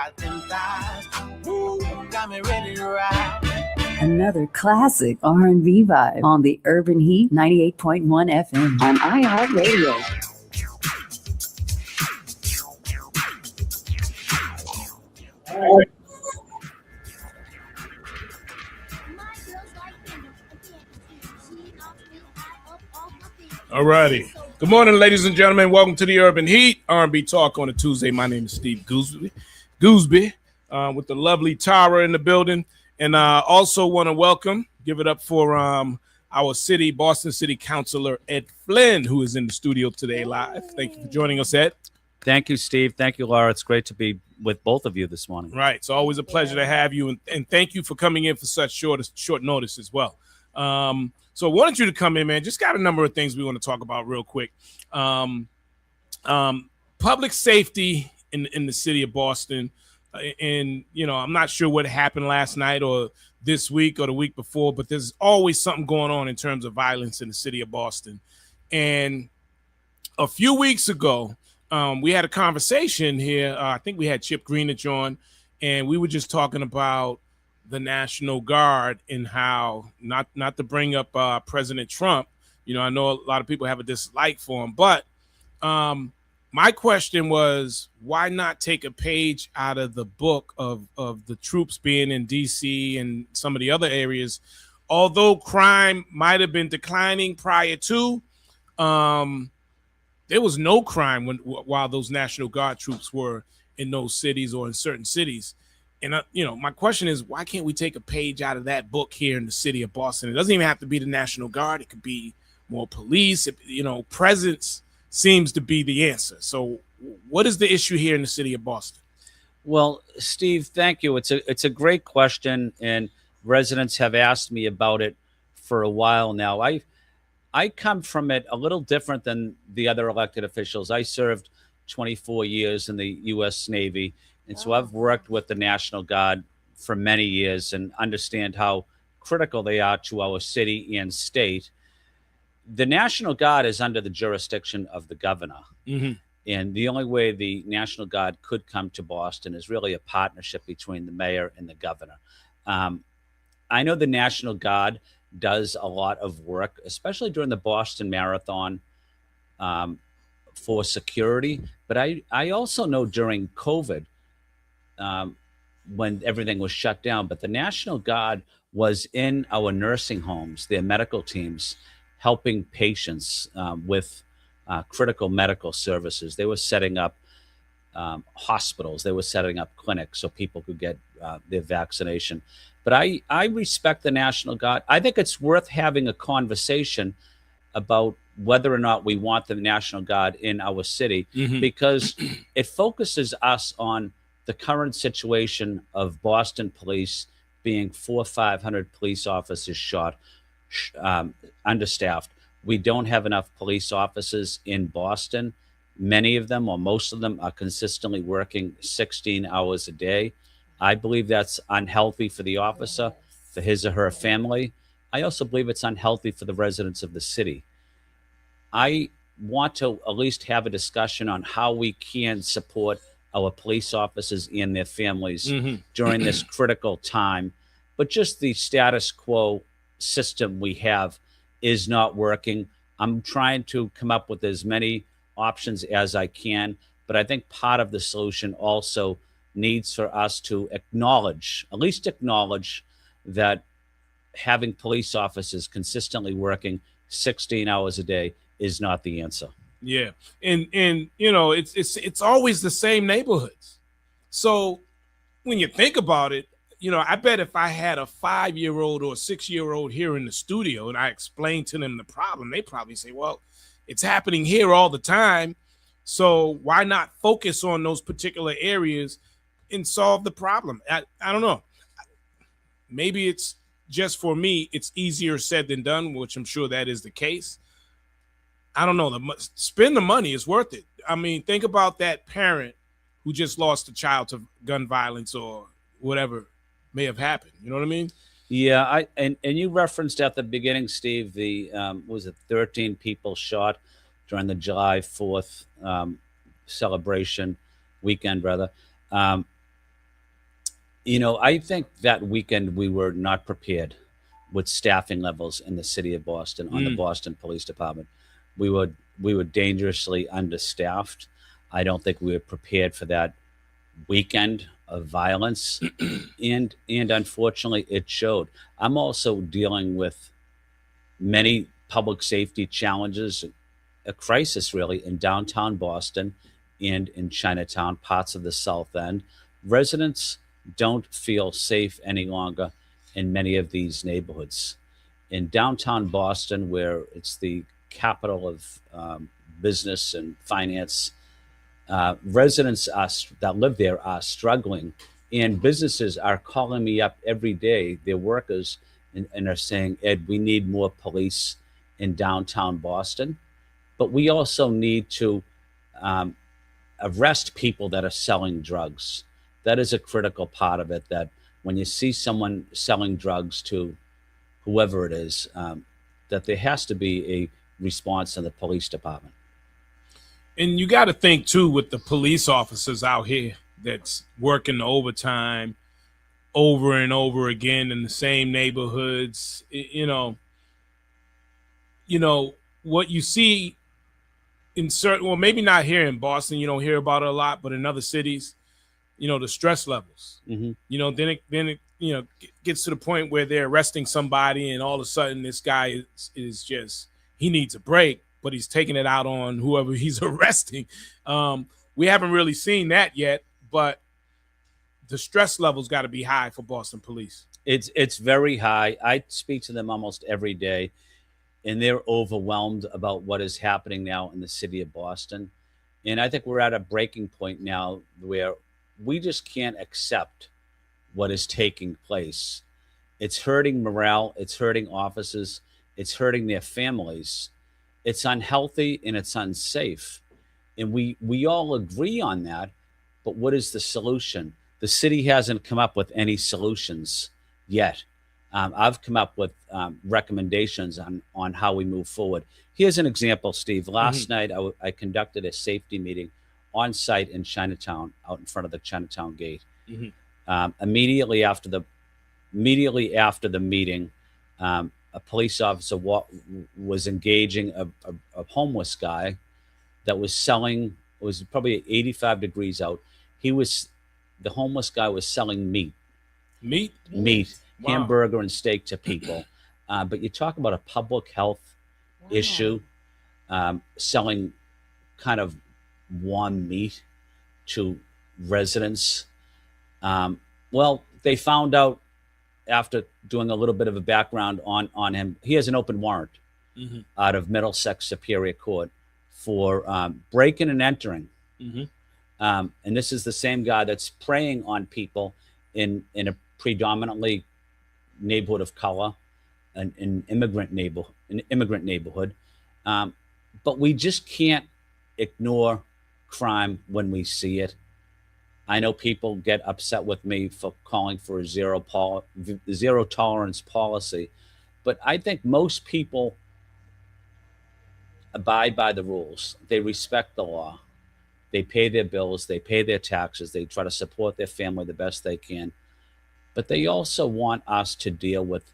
got them thighs. Ooh, got me ready to ride. Another classic R&B vibe on the Urban Heat 98.1 FM on iHeartRadio. All righty. Good morning, ladies and gentlemen. Welcome to the Urban Heat, R&B Talk on a Tuesday. My name is Steve Gooseby with the lovely Tara in the building. And also want to give it up for our Boston City Councilor, Ed Flynn, who is in the studio today live. Thank you for joining us, Ed. Thank you, Steve. Thank you, Laura. It's great to be with both of you this morning. Right. It's always a pleasure to have you. And thank you for coming in for such short notice as well. So I wanted you to come in, man. Just got a number of things we want to talk about real quick. Public safety in the city of Boston. And, you know, I'm not sure what happened last night or this week or the week before, but there's always something going on in terms of violence in the city of Boston. And a few weeks ago, we had a conversation here. I think we had Chip Greenwich on, and we were just talking about the National Guard and how not to bring up President Trump. You know, I know a lot of people have a dislike for him, but my question was, why not take a page out of the book of the troops being in D.C. and some of the other areas? Although crime might have been declining prior to, there was no crime while those National Guard troops were in those cities or in certain cities. And, you know, my question is, why can't we take a page out of that book here in the city of Boston? It doesn't even have to be the National Guard. It could be more police. You know, presence seems to be the answer. So what is the issue here in the city of Boston? Well, Steve, thank you. It's a great question, and residents have asked me about it for a while now. I come from it a little different than the other elected officials. I served 24 years in the U.S. Navy, and so I've worked with the National Guard for many years and understand how critical they are to our city and state. The National Guard is under the jurisdiction of the governor. Mm-hmm. And the only way the National Guard could come to Boston is really a partnership between the mayor and the governor. I know the National Guard does a lot of work, especially during the Boston Marathon, for security. But I also know during COVID, when everything was shut down, but the National Guard was in our nursing homes, their medical teams, helping patients with critical medical services. They were setting up hospitals. They were setting up clinics so people could get their vaccination. But I respect the National Guard. I think it's worth having a conversation about whether or not we want the National Guard in our city, mm-hmm. because it focuses us on the current situation of Boston police being 400 or 500 police officers short, understaffed. We don't have enough police officers in Boston. Many of them, or most of them, are consistently working 16 hours a day. I believe that's unhealthy for the officer, for his or her family. I also believe it's unhealthy for the residents of the city. I want to at least have a discussion on how we can support our police officers and their families mm-hmm. during this critical time. But just the status quo system we have is not working. I'm trying to come up with as many options as I can, but I think part of the solution also needs for us to acknowledge, at least acknowledge, that having police officers consistently working 16 hours a day is not the answer. Yeah. And you know, it's always the same neighborhoods. So when you think about it, you know, I bet if I had a 5-year-old or a 6-year-old here in the studio and I explained to them the problem, they probably say, well, it's happening here all the time. So why not focus on those particular areas and solve the problem? I don't know. Maybe it's just for me, it's easier said than done, which I'm sure that is the case. I don't know. Spend the money. It's worth it. I mean, think about that parent who just lost a child to gun violence or whatever may have happened. You know what I mean? Yeah. And you referenced at the beginning, Steve, the was it 13 people shot during the July 4th celebration weekend, rather. I think that weekend we were not prepared with staffing levels in the city of Boston on the Boston Police Department. We were dangerously understaffed. I don't think we were prepared for that weekend of violence, and unfortunately, it showed. I'm also dealing with many public safety challenges, a crisis really in downtown Boston and in Chinatown, parts of the South End. Residents don't feel safe any longer in many of these neighborhoods. In downtown Boston, where it's the capital of business and finance, residents that live there are struggling, and businesses are calling me up every day, their workers, and are saying, Ed, we need more police in downtown Boston, but we also need to arrest people that are selling drugs. That is a critical part of it, that when you see someone selling drugs to whoever it is, that there has to be a response in the police department. And you got to think too, with the police officers out here that's working overtime over and over again in the same neighborhoods, what you see in certain, well, maybe not here in Boston, you don't hear about it a lot, but in other cities, the stress levels, then it gets to the point where they're arresting somebody, and all of a sudden this guy is just, he needs a break, but he's taking it out on whoever he's arresting. We haven't really seen that yet, but the stress levels got to be high for Boston police. It's very high. I speak to them almost every day, and they're overwhelmed about what is happening now in the city of Boston. And I think we're at a breaking point now where we just can't accept what is taking place. It's hurting morale. It's hurting officers. It's hurting their families. It's unhealthy and it's unsafe. And we all agree on that. But what is the solution? The city hasn't come up with any solutions yet. I've come up with recommendations on how we move forward. Here's an example, Steve. Last night, I conducted a safety meeting on site in Chinatown, out in front of the Chinatown gate. Immediately after the meeting, a police officer was engaging a homeless guy that was selling. It was probably 85 degrees out. The homeless guy was selling meat, wow. Hamburger and steak to people. But you talk about a public health issue, selling kind of warm meat to residents. Well, they found out after doing a little bit of a background on him, he has an open warrant out of Middlesex Superior Court for breaking and entering. And this is the same guy that's preying on people in a predominantly neighborhood of color, an immigrant neighborhood. But we just can't ignore crime when we see it. I know people get upset with me for calling for a zero tolerance policy, but I think most people abide by the rules. They respect the law. They pay their bills. They pay their taxes. They try to support their family the best they can. But they also want us to deal with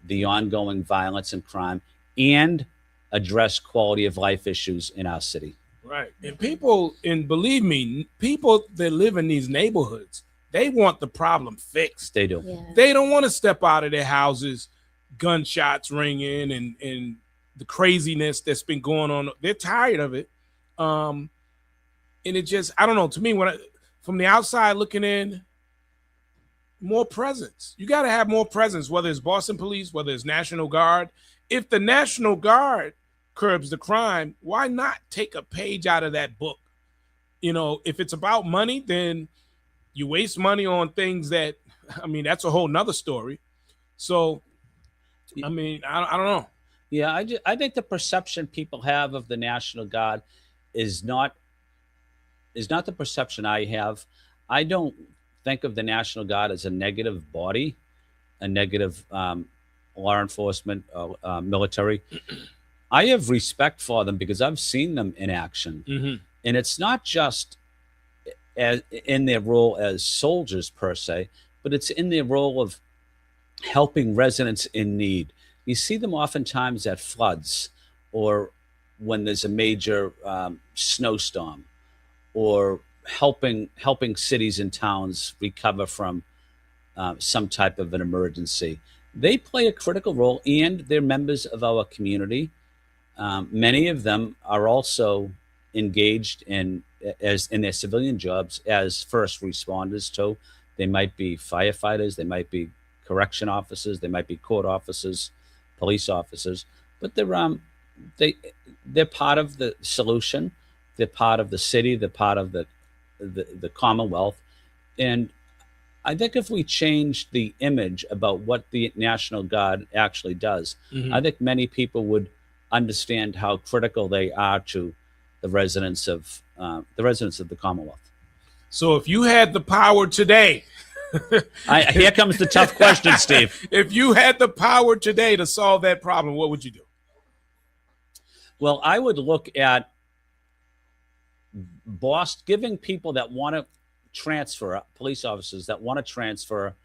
the ongoing violence and crime and address quality of life issues in our city. Right. And people, and believe me, people that live in these neighborhoods, they want the problem fixed. They do. Yeah. They don't want to step out of their houses, gunshots ringing and the craziness that's been going on. They're tired of it. And it just, I don't know, to me, from the outside looking in, more presence. You got to have more presence, whether it's Boston Police, whether it's National Guard. If the National Guard curbs the crime, why not take a page out of that book? If it's about money, then you waste money on things that, that's a whole nother story. So, I don't know. Yeah, I think the perception people have of the National Guard is not the perception I have. I don't think of the National Guard as a negative body, a negative law enforcement, military. I have respect for them because I've seen them in action. And it's not just in their role as soldiers per se, but it's in their role of helping residents in need. You see them oftentimes at floods or when there's a major snowstorm, or helping cities and towns recover from some type of an emergency. They play a critical role, and they're members of our community. Many of them are also engaged in their civilian jobs as first responders too. They might be firefighters, they might be correction officers, they might be court officers, police officers, but they're part of the solution. They're part of the city. They're part of the Commonwealth. And I think if we change the image about what the National Guard actually does, I think many people would understand how critical they are to the residents of the Commonwealth. So if you had the power today, here comes the tough question, Steve. If you had the power today to solve that problem, what would you do? Well, I would look at Boston, giving people that want to transfer, police officers that want to transfer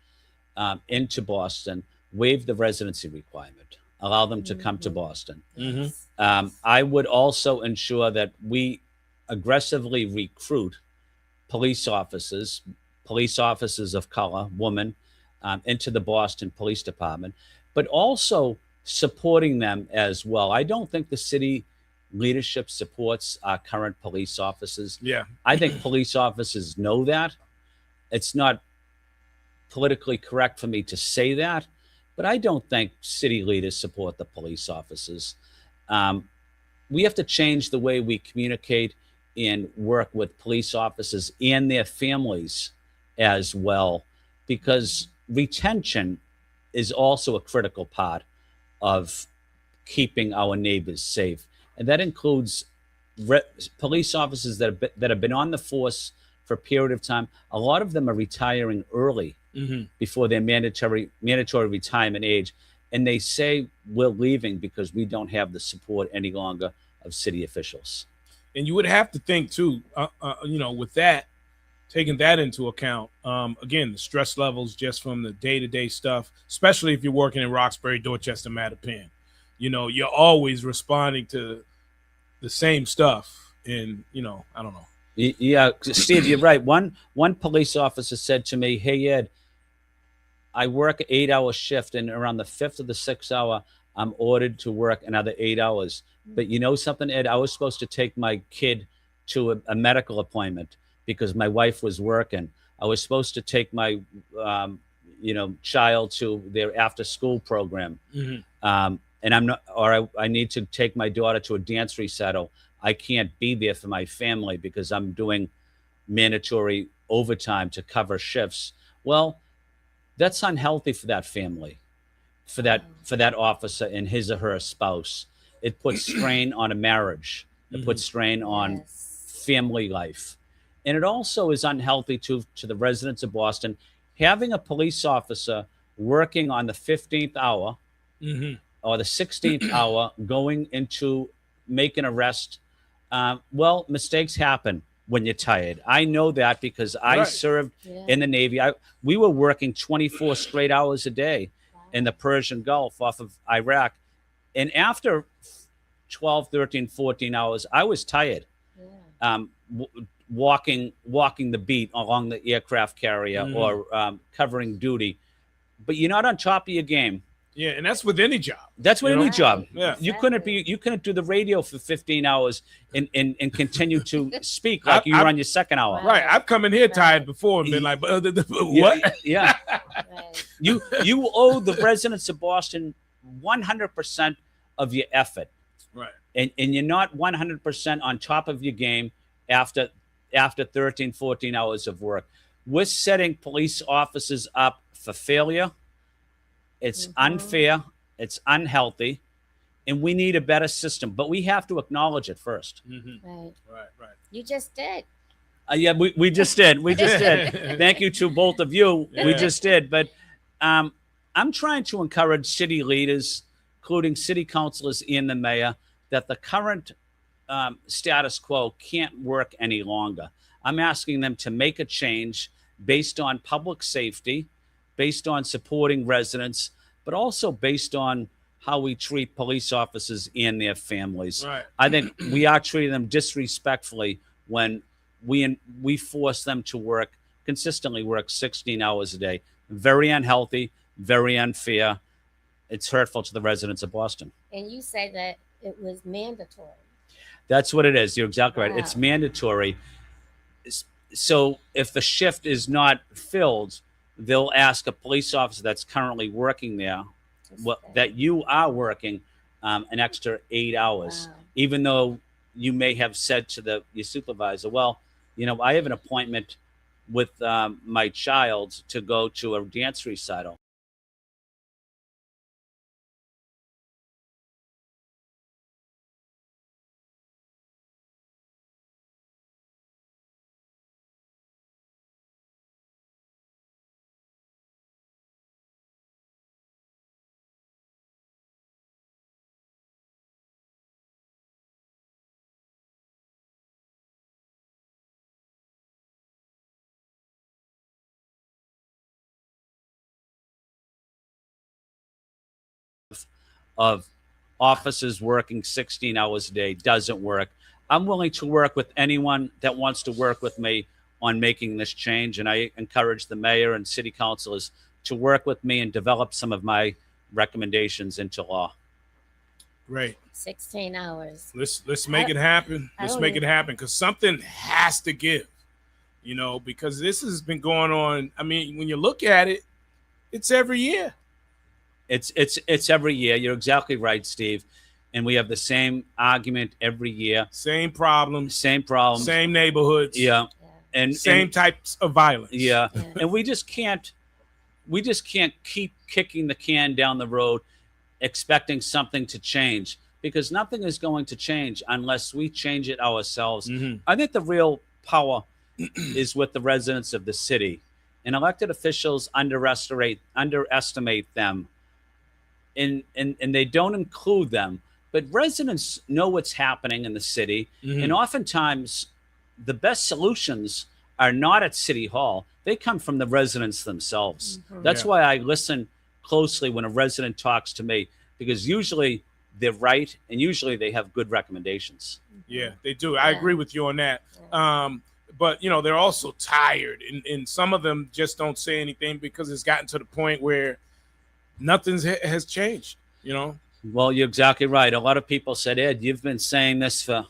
into Boston, waive the residency requirement, allow them to come to Boston. I would also ensure that we aggressively recruit police officers of color, women, into the Boston Police Department, but also supporting them as well. I don't think the city leadership supports our current police officers. Yeah. I think police officers know that. It's not politically correct for me to say that, but I don't think city leaders support the police officers. We have to change the way we communicate and work with police officers and their families as well, because retention is also a critical part of keeping our neighbors safe. And that includes police officers that have been on the force for a period of time. A lot of them are retiring early before their mandatory retirement age. And they say we're leaving because we don't have the support any longer of city officials. And you would have to think too, with that, taking that into account, again, the stress levels just from the day-to-day stuff, especially if you're working in Roxbury, Dorchester, Mattapan. You're always responding to the same stuff. And, I don't know. Yeah, Steve, you're right. One police officer said to me, "Hey, Ed, I work an 8-hour shift, and around the 5th or the 6th hour, I'm ordered to work another 8 hours. But you know something, Ed? I was supposed to take my kid to a medical appointment because my wife was working. I was supposed to take my, child to their after-school program. And I'm not, or I need to take my daughter to a dance recital. I can't be there for my family because I'm doing mandatory overtime to cover shifts." Well, that's unhealthy for that family, for that officer and his or her spouse. It puts strain on a marriage. It puts strain on family life. And it also is unhealthy to the residents of Boston. Having a police officer working on the 15th hour or the 16th hour going into make an arrest, mistakes happen when you're tired. I know that because I served in the Navy. We were working 24 straight hours a day in the Persian Gulf off of Iraq. And after 12, 13, 14 hours, I was tired. Walking the beat along the aircraft carrier or covering duty. But you're not on top of your game. Yeah, and that's with any job. That's with any job. Yeah. You couldn't do the radio for 15 hours and continue to speak like you were on your second hour. Right. I've come in here tired before and been like, what? Yeah. You owe the residents of Boston 100% of your effort. Right. And you're not 100% on top of your game after 13, 14 hours of work. We're setting police officers up for failure. It's unfair. It's unhealthy. And we need a better system. But we have to acknowledge it first. Right. You just did. Yeah, we just did. We just did. Thank you to both of you. Yeah. We just did. But I'm trying to encourage city leaders, including city councilors and the mayor, that the current status quo can't work any longer. I'm asking them to make a change based on public safety, based on supporting residents, but also based on how we treat police officers and their families. Right. I think we are treating them disrespectfully when we force them to consistently work 16 hours a day. Very unhealthy, very unfair. It's hurtful to the residents of Boston. And you say that it was mandatory. That's what it is. You're exactly right. Wow. It's mandatory. So if the shift is not filled, they'll ask a police officer that's currently working there that you are working an extra 8 hours, Wow. even though you may have said to your supervisor, well, I have an appointment with my child to go to a dance recital. Of officers working 16 hours a day doesn't work. I'm willing to work with anyone that wants to work with me on making this change. And I encourage the mayor and city councilors to work with me and develop some of my recommendations into law. Great. 16 hours. Let's make it happen. Let's make it happen, because something has to give, because this has been going on. I mean, when you look at it, it's every year. It's every year. You're exactly right, Steve. And we have the same argument every year. Same problems. Same neighborhoods. Yeah. And same types of violence. Yeah. And we just can't keep kicking the can down the road expecting something to change, because nothing is going to change unless we change it ourselves. Mm-hmm. I think the real power is with the residents of the city, and elected officials underestimate them. And they don't include them, but residents know what's happening in the city. Mm-hmm. And oftentimes the best solutions are not at City Hall. They come from the residents themselves. Mm-hmm. That's why I listen closely when a resident talks to me, because usually they're right and usually they have good recommendations. Yeah, they do. I agree with you on that. But, they're also tired, and some of them just don't say anything because it's gotten to the point where nothing has changed, Well, you're exactly right. A lot of people said, Ed, you've been saying this for,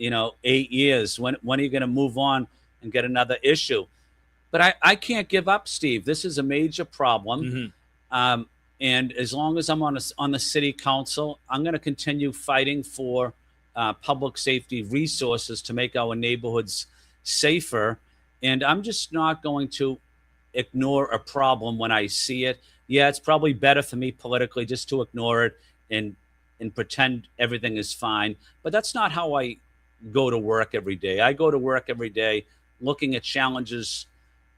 8 years. When are you going to move on and get another issue? But I can't give up, Steve. This is a major problem. Mm-hmm. And as long as I'm on the city council, I'm going to continue fighting for public safety resources to make our neighborhoods safer. And I'm just not going to ignore a problem when I see it. Yeah, it's probably better for me politically just to ignore it and pretend everything is fine. But that's not how I go to work every day. I go to work every day looking at challenges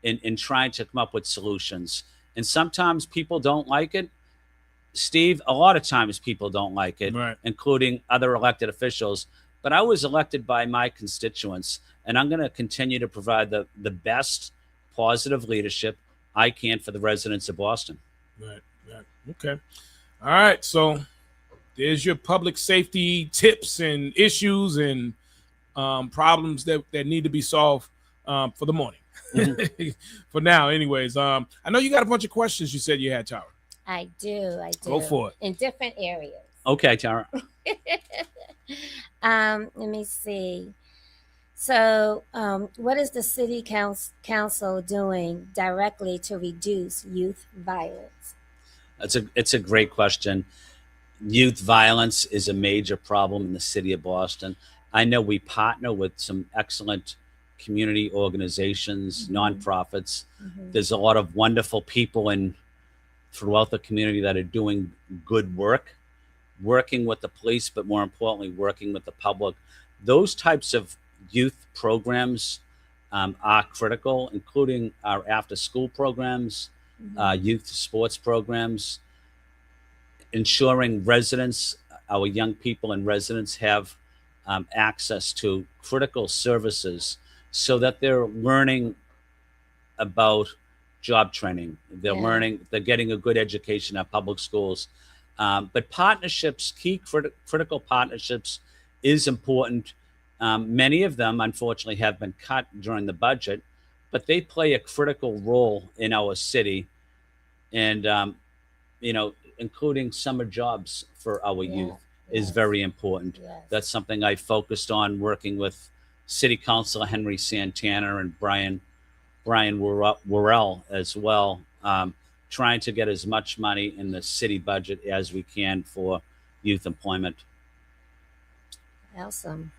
and trying to come up with solutions. And sometimes people don't like it. Steve, a lot of times people don't like it, right, including other elected officials. But I was elected by my constituents, and I'm going to continue to provide the best positive leadership I can for the residents of Boston. Right. Okay. All right. So there's your public safety tips and issues and problems that need to be solved for the morning. Mm-hmm. For now, anyways. I know you got a bunch of questions you said you had, Tara. I do. Go for it. In different areas. Okay, Tara. Let me see. So, what is the city council doing directly to reduce youth violence? It's a great question. Youth violence is a major problem in the city of Boston. I know we partner with some excellent community organizations, mm-hmm. nonprofits. Mm-hmm. There's a lot of wonderful people throughout the community that are doing good work, working with the police, but more importantly, working with the public. Those types of youth programs are critical, including our after-school programs, mm-hmm. Youth sports programs, ensuring residents, our young people and residents have access to critical services so that they're learning about job training. They're learning. They're getting a good education at public schools. But partnerships, critical partnerships, is important. Many of them, unfortunately, have been cut during the budget, but they play a critical role in our city, and including summer jobs for our youth is very important. Yes. That's something I focused on working with City Councilor Henry Santana and Brian Worrell as well, trying to get as much money in the city budget as we can for youth employment. Awesome.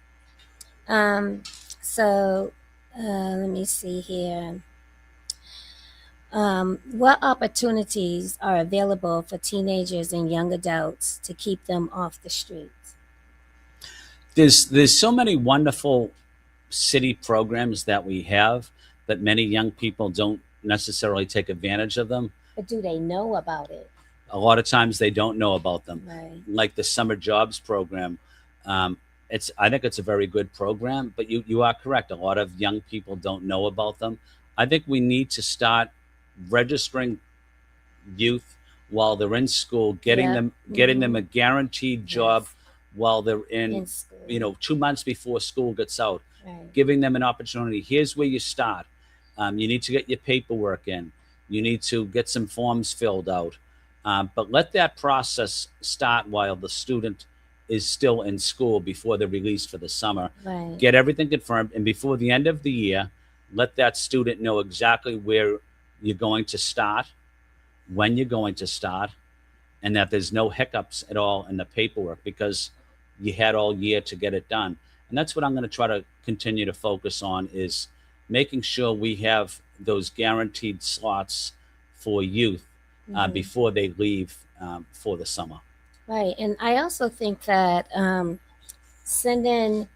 So let me see here. What opportunities are available for teenagers and young adults to keep them off the streets? There's so many wonderful city programs that we have that many young people don't necessarily take advantage of them. But do they know about it? A lot of times they don't know about them. Right. Like the summer jobs program. I think it's a very good program, but you are correct. A lot of young people don't know about them. I think we need to start registering youth while they're in school, getting them a guaranteed job while they're in school. 2 months before school gets out, giving them an opportunity. Here's where you start. You need to get your paperwork in. You need to get some forms filled out. But let that process start while the student is still in school before they're released for the summer. Right. Get everything confirmed. And before the end of the year, let that student know exactly where you're going to start, when you're going to start, and that there's no hiccups at all in the paperwork because you had all year to get it done. And that's what I'm going to try to continue to focus on, is making sure we have those guaranteed slots for youth before they leave for the summer. Right. And I also think that sending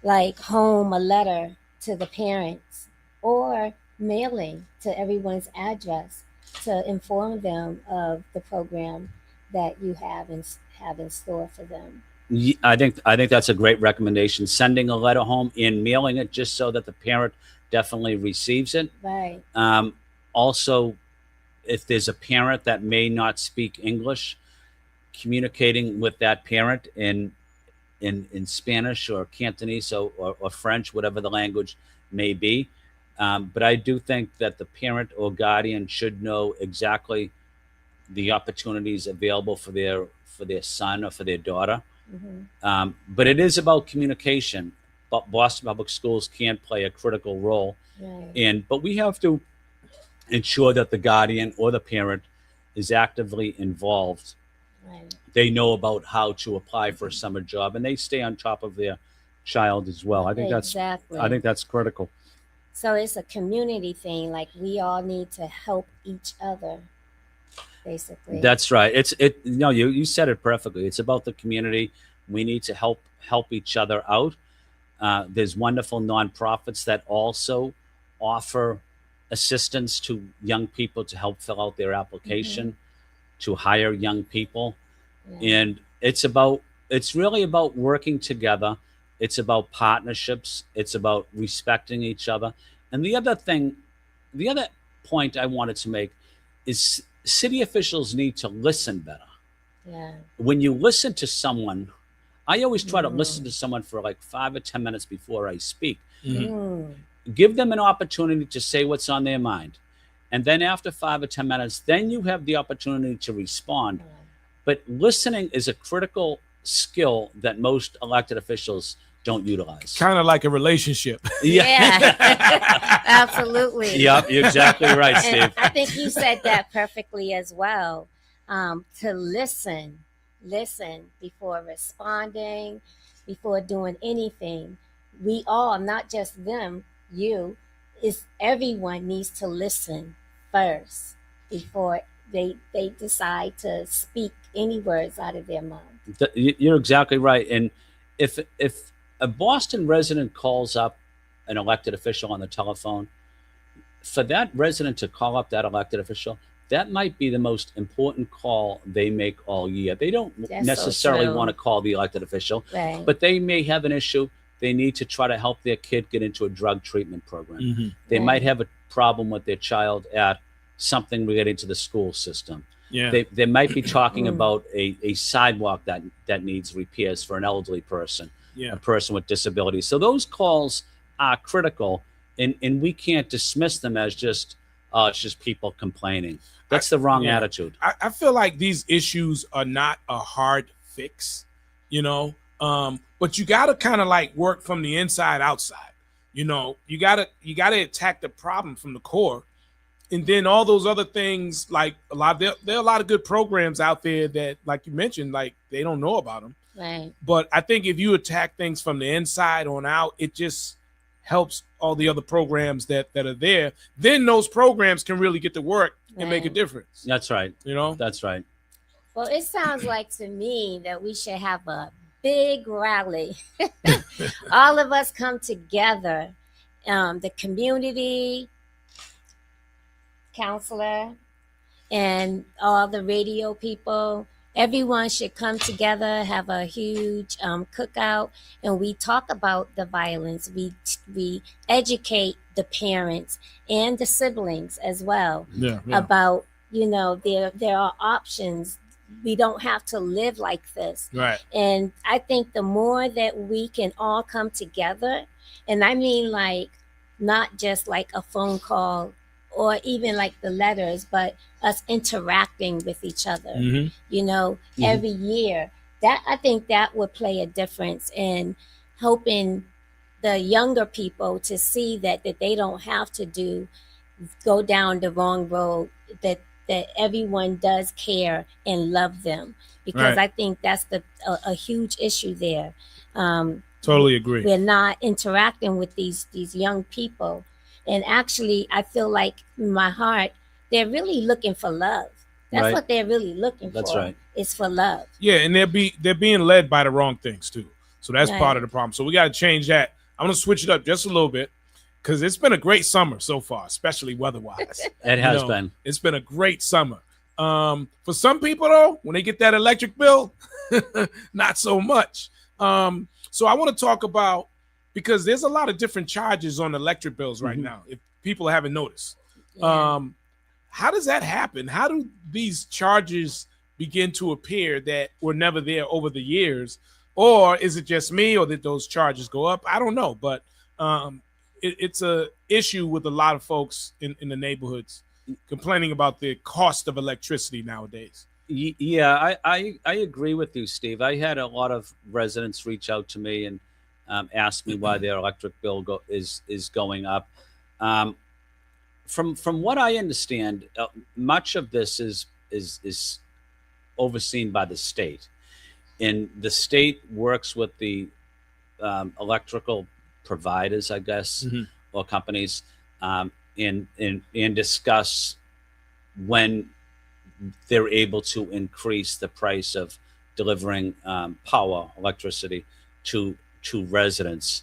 home a letter to the parents or mailing to everyone's address to inform them of the program that you have in store for them. I think that's a great recommendation. Sending a letter home and mailing it just so that the parent definitely receives it. Right. Also, if there's a parent that may not speak English, communicating with that parent in Spanish or Cantonese or French, whatever the language may be. But I do think that the parent or guardian should know exactly the opportunities available for their son or for their daughter. Mm-hmm. But it is about communication. But Boston Public Schools can play a critical role. Right. But we have to ensure that the guardian or the parent is actively involved. Right. They know about how to apply for a summer job, and they stay on top of their child as well. I think that's critical. So it's a community thing. We all need to help each other, basically. That's right. You said it perfectly. It's about the community. We need to help each other out. There's wonderful nonprofits that also offer assistance to young people to help fill out their application, to hire young people. Yeah. And it's really about working together. It's about partnerships. It's about respecting each other. And the other point I wanted to make is city officials need to listen better. Yeah. When you listen to someone, I always try to listen to someone for 5 or 10 minutes before I speak. Give them an opportunity to say what's on their mind. And then after 5 or 10 minutes, then you have the opportunity to respond. Yeah. But listening is a critical skill that most elected officials don't utilize. Kind of like a relationship. Yeah. Absolutely. Yep, you're exactly right, Steve. And I think you said that perfectly as well. To listen before responding, before doing anything. We all, not just them, everyone needs to listen first before they decide to speak any words out of their mouth. You're exactly right. And if a Boston resident calls up an elected official on the telephone, for that resident to call up that elected official, that might be the most important call they make all year. They don't necessarily want to call the elected official, right, but they may have an issue. They need to try to help their kid get into a drug treatment program. They might have a problem with their child at something related to the school system. Yeah. They might be talking about a sidewalk that needs repairs for an elderly person, Yeah. a person with disabilities. So those calls are critical, and we can't dismiss them as just it's just people complaining. That's the wrong attitude. I feel like these issues are not a hard fix, you know, but you got to kind of like work from the inside outside. You know, you gotta attack the problem from the core, and then all those other things, like there are a lot of good programs out there that, like you mentioned, like they don't know about them. Right. But I think if you attack things from the inside on out, it just helps all the other programs that are there. Then those programs can really get to work and make a difference. That's right. You know, that's right. Well, it sounds like to me that we should have a big rally. All of us come together, the community, Councilor, and all the radio people. Everyone should come together, have a huge cookout, and we talk about the violence. We educate the parents and the siblings as well about, you know, there are options. We don't have to live like this. Right. And I think the more that we can all come together, and I mean like not just like a phone call or even like the letters, but us interacting with each other, you know, every year, that I think that would play a difference in helping the younger people to see that they don't have to go down the wrong road, that everyone does care and love them, because I think that's a huge issue there. Totally agree. We're not interacting with these young people. And actually, I feel like in my heart, they're really looking for love. That's what they're really looking for. That's right. It's for love. Yeah, and they're being led by the wrong things too. So that's part of the problem. So we got to change that. I'm going to switch it up just a little bit, because it's been a great summer so far, especially weather-wise. It has been. It's been a great summer. For some people, though, when they get that electric bill, not so much. So I want to talk about, because there's a lot of different charges on electric bills right now, if people haven't noticed. How does that happen? How do these charges begin to appear that were never there over the years? Or is it just me, or did those charges go up? I don't know, but it's a issue with a lot of folks in the neighborhoods complaining about the cost of electricity nowadays. Yeah, I agree with you, Steve. I had a lot of residents reach out to me and ask me why their electric bill is going up. From what I understand, much of this is overseen by the state, and the state works with the electrical providers, I guess, or companies, and discuss when they're able to increase the price of delivering electricity to residents.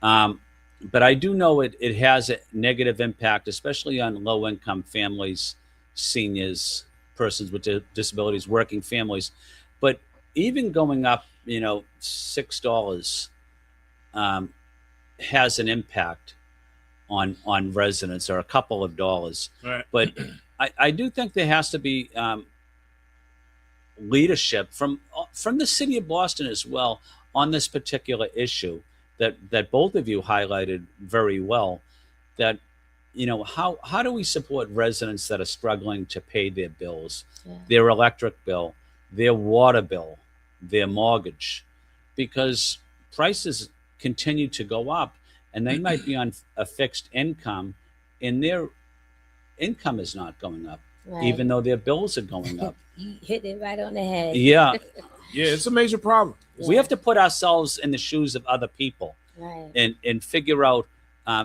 But I do know it has a negative impact, especially on low-income families, seniors, persons with disabilities, working families. But even going up, $6 has an impact on residents, or a couple of dollars. Right. But I do think there has to be leadership from the city of Boston as well on this particular issue that both of you highlighted very well. That, how do we support residents that are struggling to pay their bills, their electric bill, their water bill, their mortgage, because prices continue to go up, and they might be on a fixed income, and their income is not going up, even though their bills are going up. You hit it right on the head. Yeah. Yeah, it's a major problem. We have to put ourselves in the shoes of other people, and figure out,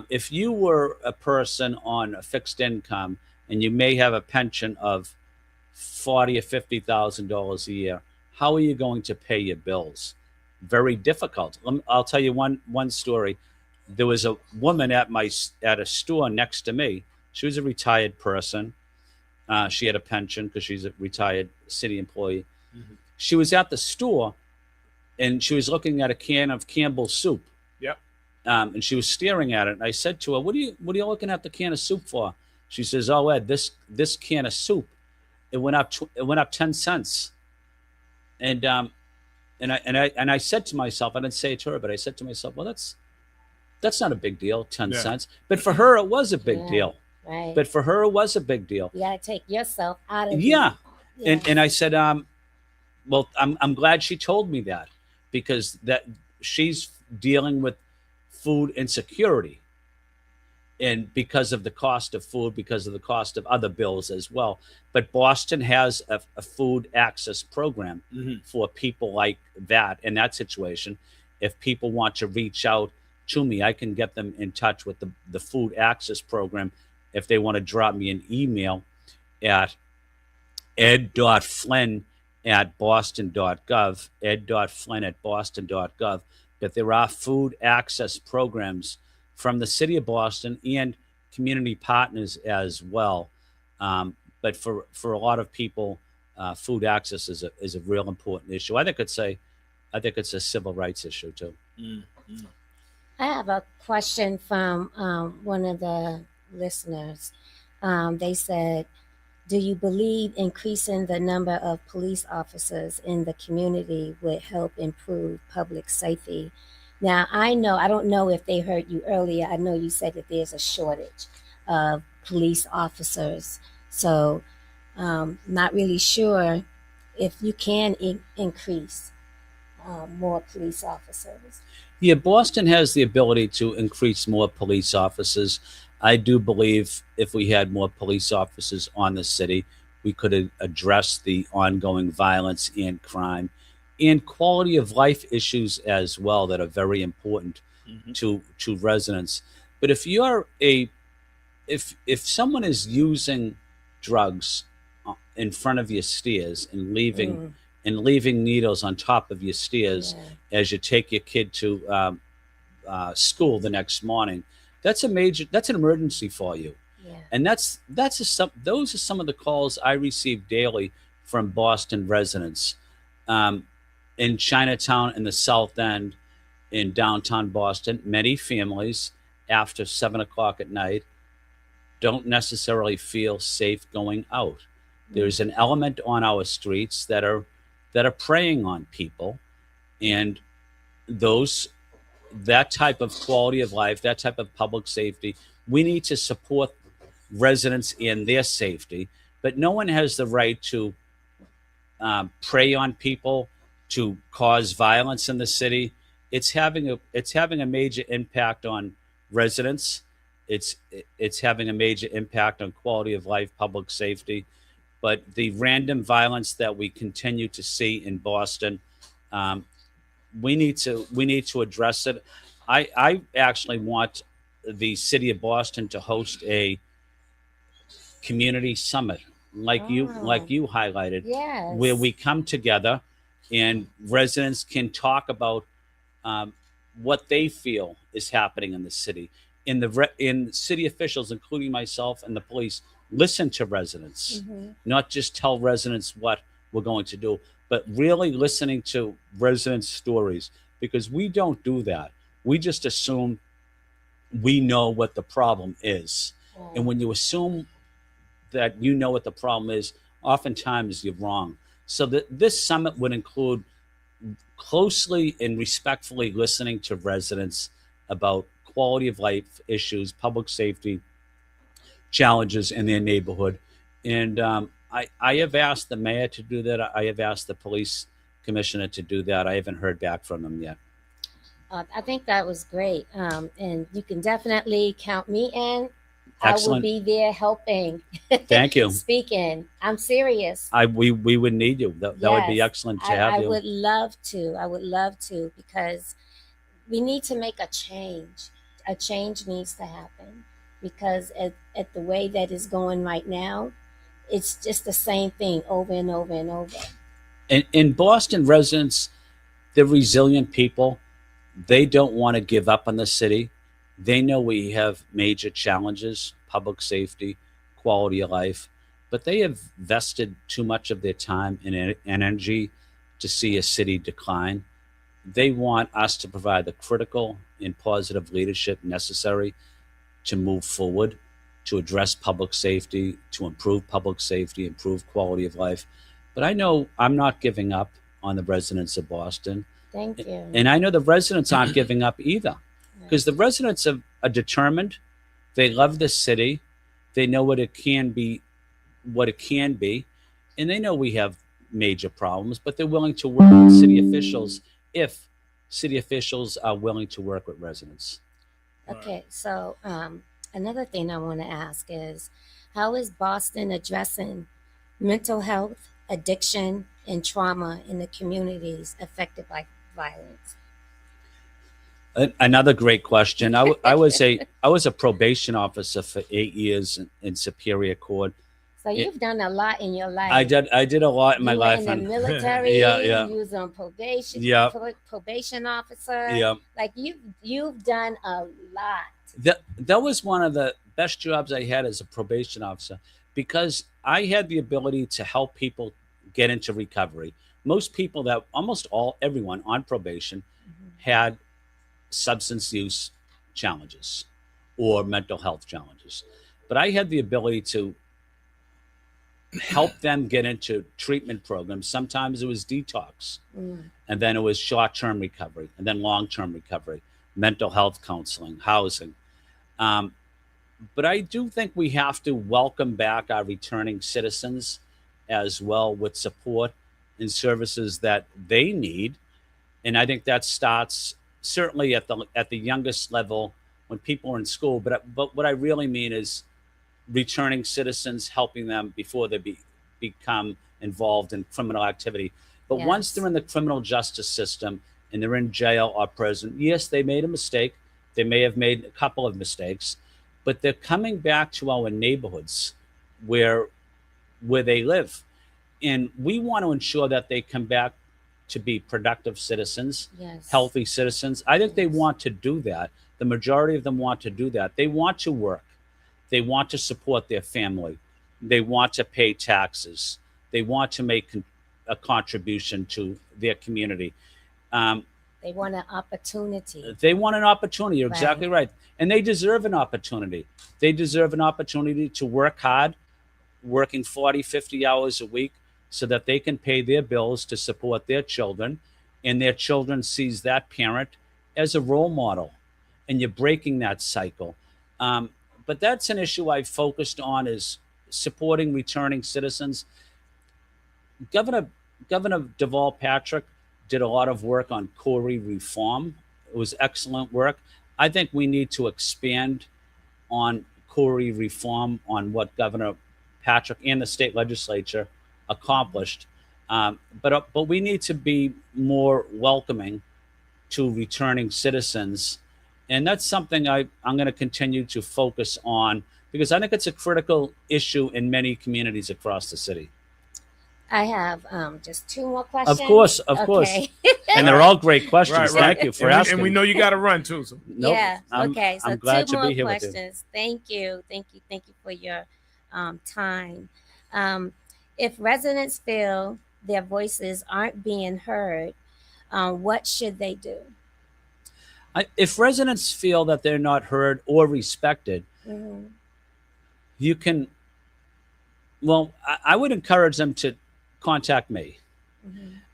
if you were a person on a fixed income and you may have a pension of $40,000 or $50,000 a year, how are you going to pay your bills? Very difficult. I'll tell you one story. There was a woman at a store next to me. She was a retired person. She had a pension because she's a retired city employee. She was at the store, and she was looking at a can of Campbell's soup. Yep. And she was staring at it. And I said to her, "What are you looking at the can of soup for?" She says, "Oh, Ed, this can of soup, it went up 10 cents." And I said to myself, I didn't say it to her, but I said to myself, well, that's not a big deal, 10 cents. But for her, it was a big deal. Right. But for her, it was a big deal. You got to take yourself out of Yeah. it. And I said, well, I'm glad she told me that, because that she's dealing with food insecurity, and because of the cost of food, because of the cost of other bills as well. But Boston has a food access program for people like that, in that situation. If people want to reach out to me, I can get them in touch with the food access program. If they want to drop me an email at ed.flynn@boston.gov, ed.flynn@boston.gov. But there are food access programs from the city of Boston and community partners as well. But for a lot of people, food access is a real important issue. I think it's a civil rights issue too. Mm-hmm. I have a question from one of the listeners. They said, do you believe increasing the number of police officers in the community would help improve public safety? Now, I don't know if they heard you earlier. I know you said that there's a shortage of police officers. So, not really sure if you can increase more police officers. Yeah, Boston has the ability to increase more police officers. I do believe if we had more police officers on the city, we could address the ongoing violence and crime and quality of life issues as well that are very important to residents. But if you're if someone is using drugs in front of your stairs and leaving needles on top of your stairs as you take your kid to school the next morning, that's an emergency for you. And those are some of the calls I receive daily from Boston residents. In Chinatown, in the South End, in downtown Boston, many families after 7 o'clock at night don't necessarily feel safe going out. There's an element on our streets that are preying on people, and that type of quality of life, that type of public safety, we need to support residents in their safety. But no one has the right to prey on people, to cause violence in the city. It's having a major impact on residents. It's having a major impact on quality of life, public safety. But the random violence that we continue to see in Boston, we need to address it. I actually want the city of Boston to host a community summit like you highlighted, where we come together and residents can talk about what they feel is happening in the city. In city officials, including myself and the police, listen to residents, not just tell residents what we're going to do, but really listening to residents' stories, because we don't do that. We just assume we know what the problem is. And when you assume that you know what the problem is, oftentimes you're wrong. So this summit would include closely and respectfully listening to residents about quality of life issues, public safety challenges in their neighborhood. And I have asked the mayor to do that. I have asked the police commissioner to do that. I haven't heard back from them yet. I think that was great. And you can definitely count me in. Excellent. I will be there helping. Thank you. Speaking. I'm serious. We would need you. That would be excellent to have you. I would love to, because we need to make a change. A change needs to happen, because at the way that it's going right now, it's just the same thing over and over and over. In Boston, residents, they're resilient people. They don't want to give up on the city. They know we have major challenges, public safety, quality of life, but they have vested too much of their time and energy to see a city decline. They want us to provide the critical and positive leadership necessary to move forward. to address public safety, to improve public safety, improve quality of life. But I know I'm not giving up on the residents of Boston. Thank you. And I know the residents aren't giving up either, because the residents are determined. They love the city. They know what it can be, and they know we have major problems, but they're willing to work with city officials if city officials are willing to work with residents. Okay, so another thing I want to ask is, how is Boston addressing mental health, addiction, and trauma in the communities affected by violence? Another great question. I was a probation officer for 8 years in Superior Court. So you've done a lot in your life. I did a lot in my You were life. in the military. Yeah. You was on probation. Yeah. Probation officer. Yeah. Like you've done a lot. That was one of the best jobs I had as a probation officer, because I had the ability to help people get into recovery. Most people everyone on probation had substance use challenges or mental health challenges. But I had the ability to help them get into treatment programs. Sometimes it was detox, and then it was short-term recovery, and then long-term recovery, mental health counseling, housing. But I do think we have to welcome back our returning citizens as well, with support and services that they need. And I think that starts certainly at the youngest level, when people are in school. But what I really mean is returning citizens, helping them before they become involved in criminal activity. But once they're in the criminal justice system and they're in jail or prison, yes, they made a mistake. They may have made a couple of mistakes, but they're coming back to our neighborhoods where they live. And we want to ensure that they come back to be productive citizens, healthy citizens. I think they want to do that. The majority of them want to do that. They want to work. They want to support their family. They want to pay taxes. They want to make a contribution to their community. They want an opportunity. They want an opportunity. You're exactly right. And they deserve an opportunity. They deserve an opportunity to work hard, working 40, 50 hours a week, so that they can pay their bills to support their children, and their children sees that parent as a role model. And you're breaking that cycle. But that's an issue I've focused on, is supporting returning citizens. Governor Deval Patrick did a lot of work on Corey reform. It was excellent work. I think we need to expand on Corey reform, on what Governor Patrick and the state legislature accomplished. But we need to be more welcoming to returning citizens. And that's something I'm going to continue to focus on, because I think it's a critical issue in many communities across the city. I have just two more questions. Of course. And they're all great questions. Right. Thank you for asking. And we know you got to run too. So. Nope. Yeah. I'm So glad two to more be here questions. with you. Thank you for your time. If residents feel their voices aren't being heard, what should they do? If residents feel that they're not heard or respected, you can, I would encourage them to contact me.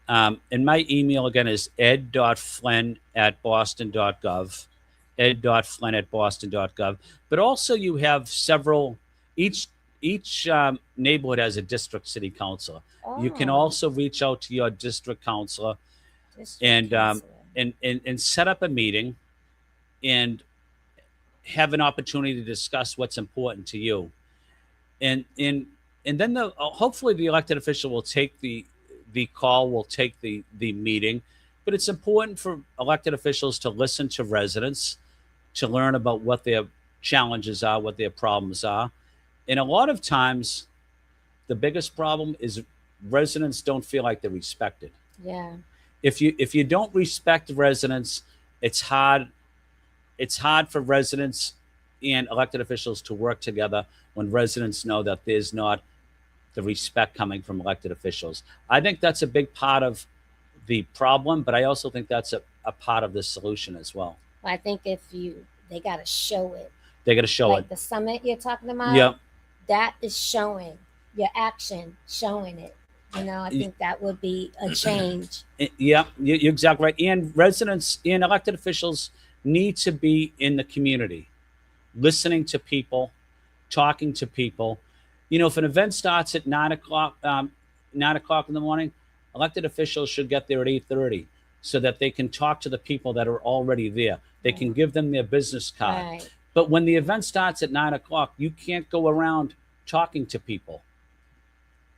And my email again is ed.flynn@boston.gov, ed.flynn@boston.gov. But also you have several, each neighborhood has a district city councilor. You can also reach out to your district councilor and set up a meeting and have an opportunity to discuss what's important to you. And then hopefully the elected official will take the call, will take the meeting. But it's important for elected officials to listen to residents, to learn about what their challenges are, what their problems are. And a lot of times the biggest problem is residents don't feel like they're respected. Yeah. If you don't respect residents, it's hard for residents and elected officials to work together when residents know that there's not the respect coming from elected officials. I think that's a big part of the problem, but I also think that's a part of the solution as well. I think they got to show it. They got to show like it. the summit you're talking about. Yep. That is showing your action, showing it. I think that would be a change. Yeah, you're exactly right. And residents and elected officials need to be in the community, listening to people, talking to people. If an event starts at 9:00, 9:00 in the morning, elected officials should get there at 8:30 so that they can talk to the people that are already there. They can give them their business card. Right. But when the event starts at 9:00, you can't go around talking to people.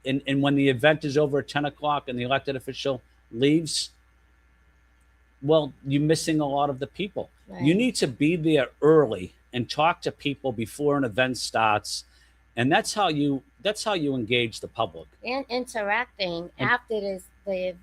And when the event is over at 10:00 and the elected official leaves, well, you're missing a lot of the people. Right. You need to be there early and talk to people before an event starts, and that's how you engage the public. And interacting after the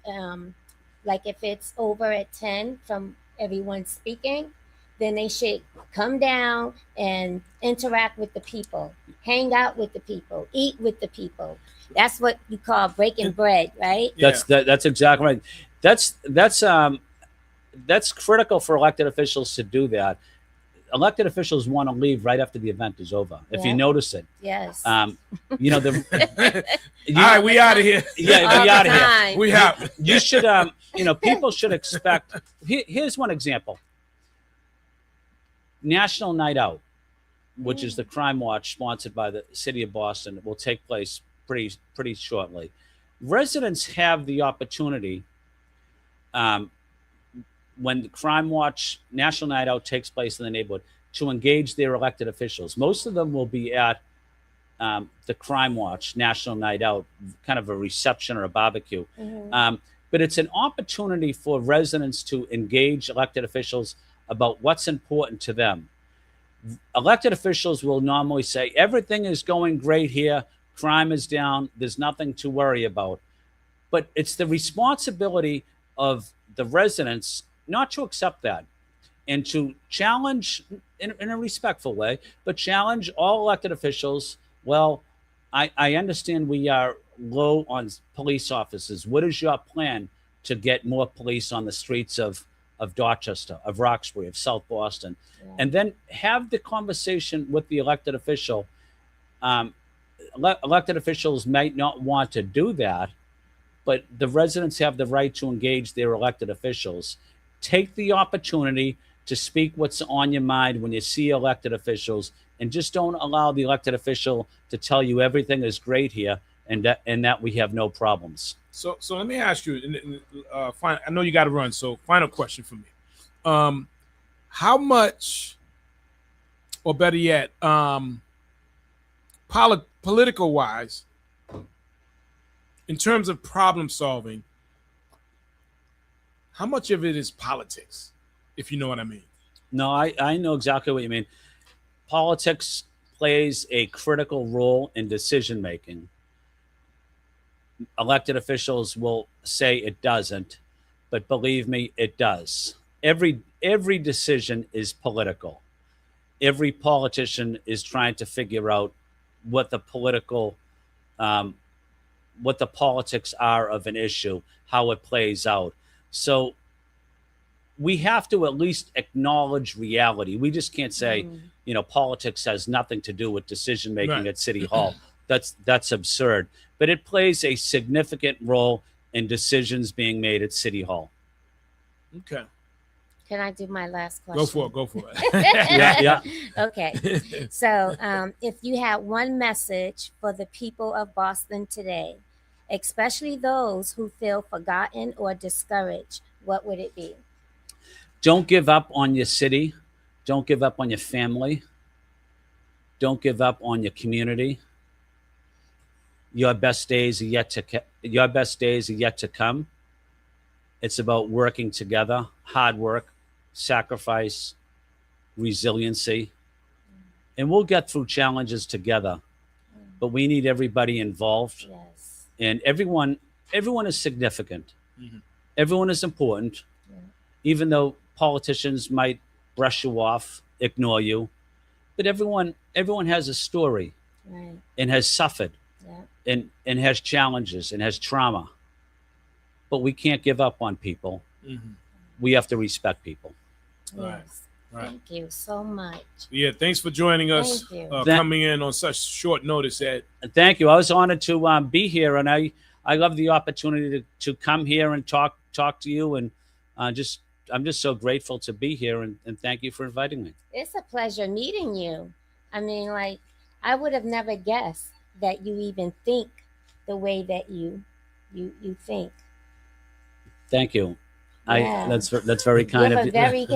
like if it's over at 10 from everyone speaking, then they should come down and interact with the people, hang out with the people, eat with the people. That's what you call breaking bread, right? Yeah. That's exactly right. That's critical for elected officials to do that. Elected officials want to leave right after the event is over. If you notice it. Yes. All right, we out of here. Yeah, we out of here. We out. You should, people should expect. Here's one example. National Night Out, which is the crime watch sponsored by the city of Boston, will take place pretty shortly. Residents have the opportunity, when the Crime Watch National Night Out takes place in the neighborhood, to engage their elected officials. Most of them will be at the Crime Watch National Night Out, kind of a reception or a barbecue. But it's an opportunity for residents to engage elected officials about what's important to them. Elected officials will normally say, everything is going great here, crime is down, there's nothing to worry about. But it's the responsibility of the residents not to accept that and to challenge in a respectful way, but challenge all elected officials. Well, I understand we are low on police officers. What is your plan to get more police on the streets of Dorchester, of Roxbury, of South Boston? Yeah. And then have the conversation with the elected official. Elected officials might not want to do that, but the residents have the right to engage their elected officials. Take the opportunity to speak what's on your mind when you see elected officials, and just don't allow the elected official to tell you everything is great here and that we have no problems. So let me ask you, I know you got to run, so final question for me. How much, or better yet, political wise, in terms of problem solving, how much of it is politics, if you know what I mean? No, I know exactly what you mean. Politics plays a critical role in decision making. Elected officials will say it doesn't, but believe me, it does. Every decision is political. Every politician is trying to figure out what the politics are of an issue, how it plays out. So we have to at least acknowledge reality. We just can't say, politics has nothing to do with decision making at City Hall. That's absurd. But it plays a significant role in decisions being made at City Hall. Okay. Can I do my last question? Go for it. Yeah. Okay. So if you had one message for the people of Boston today, especially those who feel forgotten or discouraged, what would it be? Don't give up on your city. Don't give up on your family. Don't give up on your community. Your best days are yet to come. It's about working together, hard work, sacrifice, resiliency, and we'll get through challenges together. But we need everybody involved. Yes. And everyone is significant. Mm-hmm. Everyone is important. Yeah. Even though politicians might brush you off, ignore you, but everyone has a story, Right. and has suffered, Yeah. and has challenges and has trauma. But we can't give up on people. Mm-hmm. We have to respect people. All right. Yes. Right. Thank you so much. Yeah, thanks for joining us. Thank you. Coming in on such short notice, Ed. Thank you. I was honored to be here, and I love the opportunity to come here and talk to you, and just I'm just so grateful to be here, and thank you for inviting me. It's a pleasure meeting you. I mean, like, I would have never guessed that you even think the way that you think. Thank you. Yeah. That's very kind You're of a you. very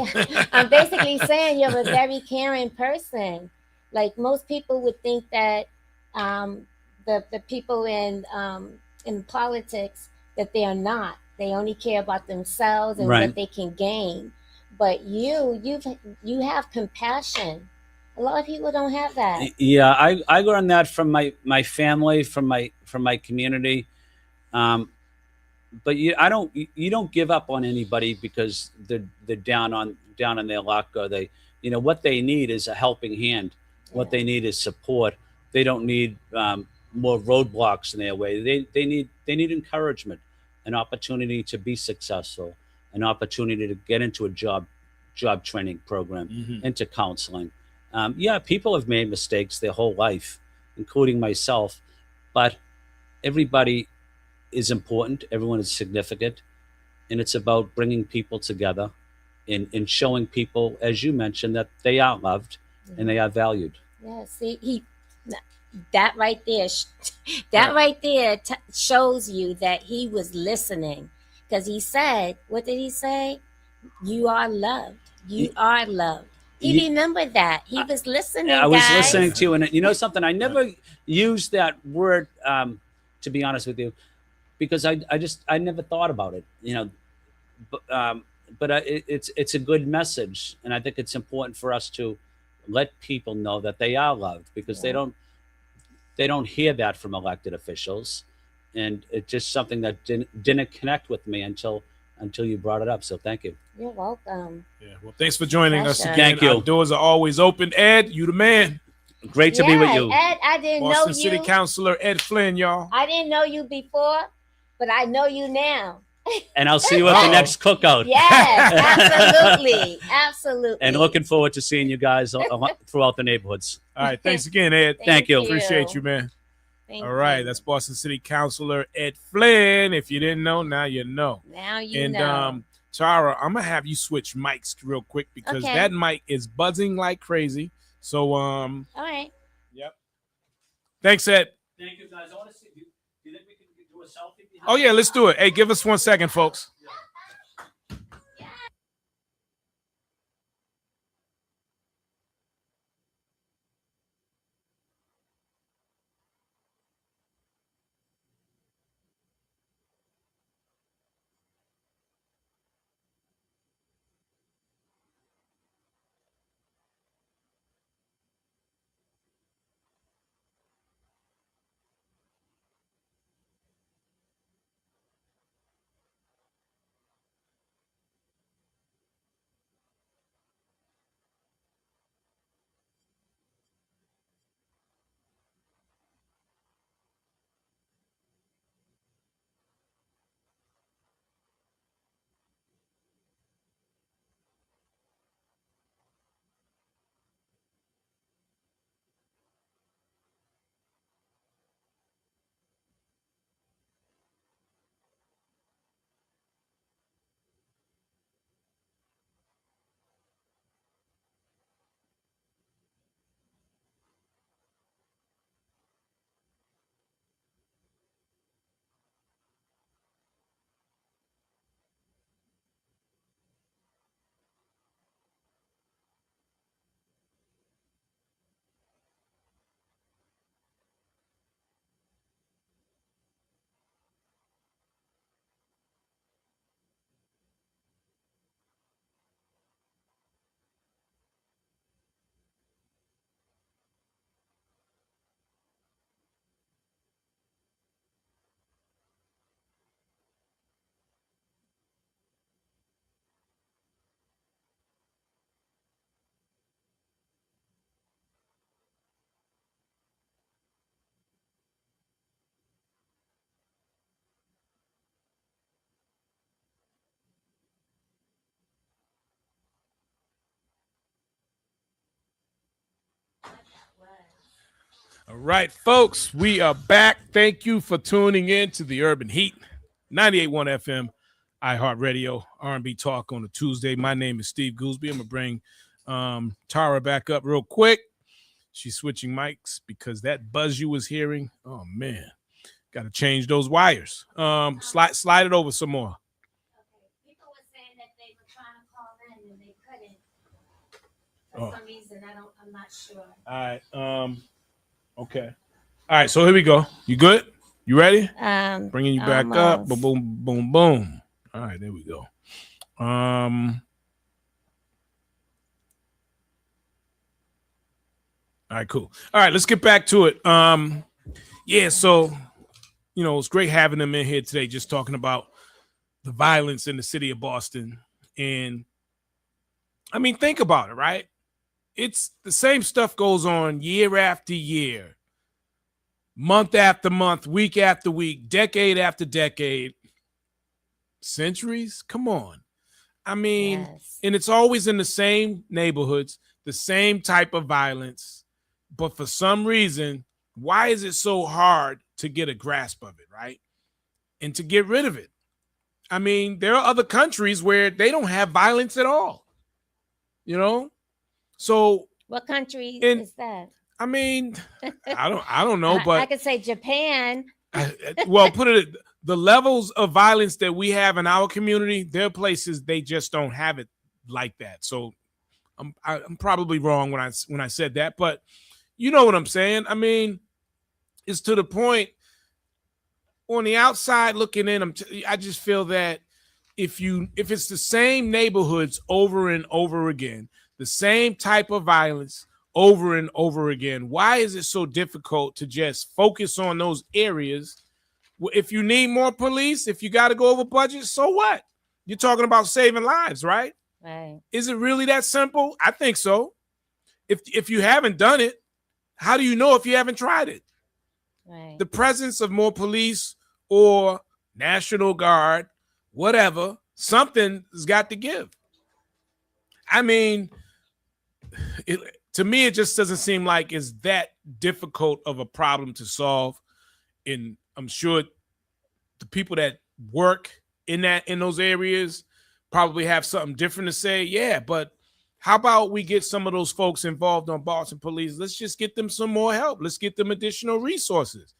I'm basically saying you're a very caring person. Like most people would think that the people in politics that they are not. They only care about themselves and Right. what they can gain. But you have compassion. A lot of people don't have that. Yeah, I learned that from my family, from my community. But you don't give up on anybody because they're down on their luck, or they, what they need is a helping hand. What they need is support. They don't need more roadblocks in their way. They need encouragement, an opportunity to be successful, an opportunity to get into a job training program, into counseling. Yeah, people have made mistakes their whole life, including myself, but everybody is important. Everyone is significant, and it's about bringing people together and showing people, as you mentioned, that they are loved and they are valued. Yeah, see, that right there, shows you that he was listening, because he said, what did he say? You are loved. You are loved. He remembered that. He was listening. I was guys. listening to you, and you know something. I never used that word, to be honest with you, because I never thought about it. But it's a good message, and I think it's important for us to let people know that they are loved, because they don't hear that from elected officials, and it's just something that didn't connect with me until you brought it up. So thank you. You're welcome. Yeah, well, thanks for joining us Pleasure. again. Thank you. Our doors are always open. Ed, you the man. Great to be with you. Ed, I didn't Boston know City you. Councilor Ed Flynn, y'all. I didn't know you before, but I know you now. And I'll see you at the next cookout. Yes, absolutely. And looking forward to seeing you guys throughout the neighborhoods. All right, thanks again, Ed. Thank you. Appreciate you, man. Thank All right, you. that's Boston City Councilor Ed Flynn. If you didn't know, now you know. Now you And know. Tara, I'm gonna have you switch mics real quick because Okay. that mic is buzzing like crazy. So All right. yep. Thanks, Ed. Thank you, guys. I want to see. Do you think we can do a selfie? Oh yeah, let's do it. Hey, give us 1 second, folks. All right, folks, we are back. Thank you for tuning in to the Urban Heat, 98.1 FM, iHeartRadio, R&B Talk on a Tuesday. My name is Steve Gooseby. I'm going to bring Tara back up real quick. She's switching mics because that buzz you was hearing, oh, man, got to change those wires. Slide it over some more. Okay. People were saying that they were trying to call in and they couldn't. For some reason, I'm not sure. All right. Okay. All right. So here we go. You good? You ready? Bringing you back up. Boom, boom, boom, boom. All right. There we go. All right. Cool. All right. Let's get back to it. Yeah. So, it's great having them in here today, just talking about the violence in the city of Boston. And I mean, think about it, right? It's the same stuff goes on year after year, month after month, week after week, decade after decade, centuries. Come on. I mean, Yes. And it's always in the same neighborhoods, the same type of violence. But for some reason, why is it so hard to get a grasp of it, right? And to get rid of it? I mean, there are other countries where they don't have violence at all, So What country is that? I mean, I don't know, but I could say Japan. Well, put it, the levels of violence that we have in our community, there are places they just don't have it like that. So I'm probably wrong when I said that, but you know what I'm saying? I mean, it's to the point on the outside looking in, I just feel that if it's the same neighborhoods over and over again, the same type of violence over and over again, why is it so difficult to just focus on those areas? If you need more police, if you got to go over budget, so what? You're talking about saving lives, right? Right. Is it really that simple? I think so. If you haven't done it, how do you know if you haven't tried it? Right. The presence of more police or National Guard, whatever, something has got to give. I mean, to me, it just doesn't seem like it's that difficult of a problem to solve. And I'm sure the people that work in those areas probably have something different to say. Yeah, but how about we get some of those folks involved on Boston Police? Let's just get them some more help. Let's get them additional resources.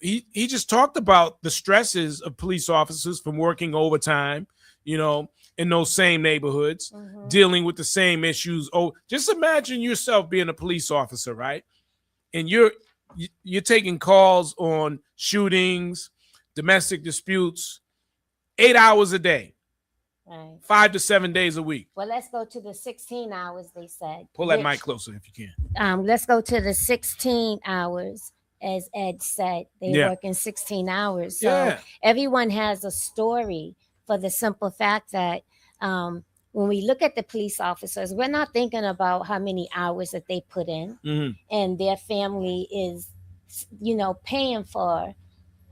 He just talked about the stresses of police officers from working overtime, in those same neighborhoods, dealing with the same issues. Oh, just imagine yourself being a police officer, right? And you're taking calls on shootings, domestic disputes, 8 hours a day, Right. 5 to 7 days a week. Well, let's go to the 16 hours they said. Pull that mic closer if you can. Let's go to the 16 hours. As Ed said, they work in 16 hours. So everyone has a story, for the simple fact that when we look at the police officers, we're not thinking about how many hours that they put in, and their family is, paying for.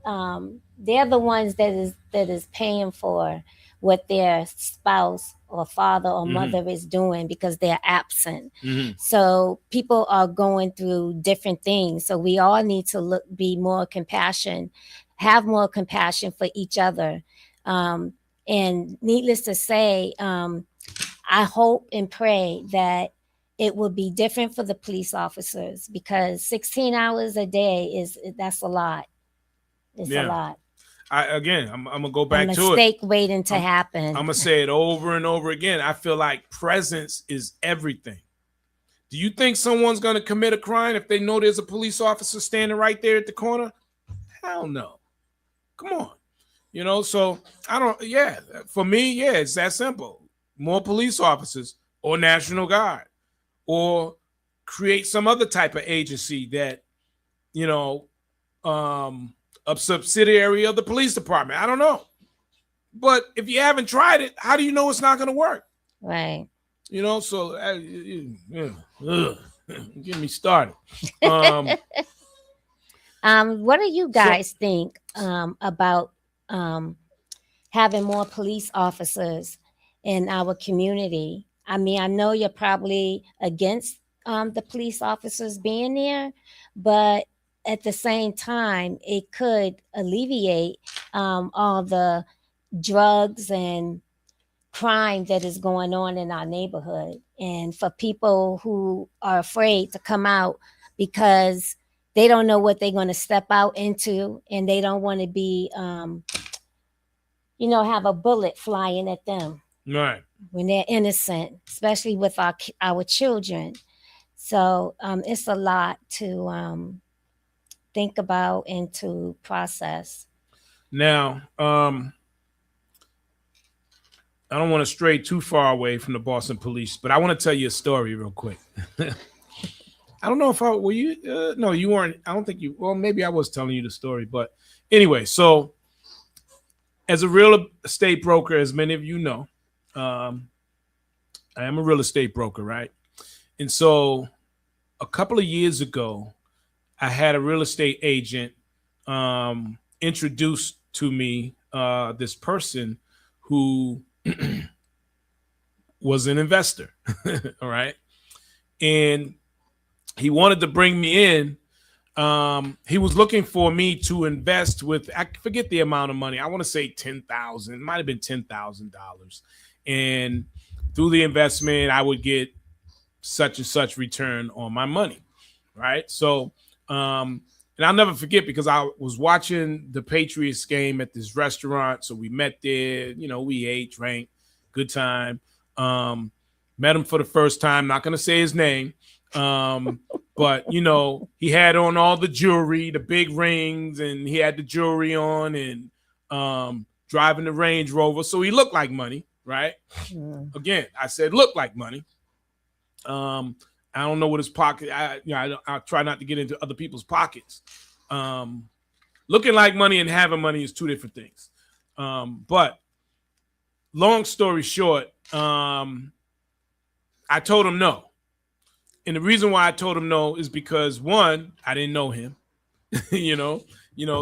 They're the ones that is paying for what their spouse or father or mother is doing because they're absent. So people are going through different things. So we all need to be more compassion, have more compassion for each other. And needless to say, I hope and pray that it will be different for the police officers, because 16 hours a day that's a lot. It's a lot. I'm gonna go back to it. A mistake waiting to happen. I'm gonna say it over and over again. I feel like presence is everything. Do you think someone's gonna commit a crime if they know there's a police officer standing right there at the corner? Hell no. Come on. So I don't. Yeah, for me, it's that simple. More police officers or National Guard, or create some other type of agency that, a subsidiary of the police department. I don't know. But if you haven't tried it, how do you know it's not going to work? Right. So get me started. What do you guys think about having more police officers in our community? I mean, I know you're probably against the police officers being there, but at the same time, it could alleviate all the drugs and crime that is going on in our neighborhood. And for people who are afraid to come out because they don't know what they're going to step out into, and they don't want to be, have a bullet flying at them Right. when they're innocent, especially with our children. So it's a lot to think about and to process. Now, I don't want to stray too far away from the Boston police, but I want to tell you a story real quick. I don't know if were you? No, you weren't. I don't think you. Well, maybe I was telling you the story, but anyway. So, as a real estate broker, as many of you know, I am a real estate broker, right? And so, a couple of years ago, I had a real estate agent introduced to me this person who was an investor. All right. And he wanted to bring me in. He was looking for me to invest with, I forget the amount of money. I want to say $10,000. It might have been $10,000. And through the investment, I would get such and such return on my money. Right. So, and I'll never forget because I was watching the Patriots game at this restaurant. So we met there, we ate, drank, good time. Met him for the first time. Not going to say his name. But, he had on all the jewelry, the big rings, and he had the jewelry on and driving the Range Rover. So he looked like money, right? Mm. Again, I said, look like money. I don't know what his pocket. I try not to get into other people's pockets. Looking like money and having money is two different things. But long story short, I told him no. And the reason why I told him no is because, one, I didn't know him,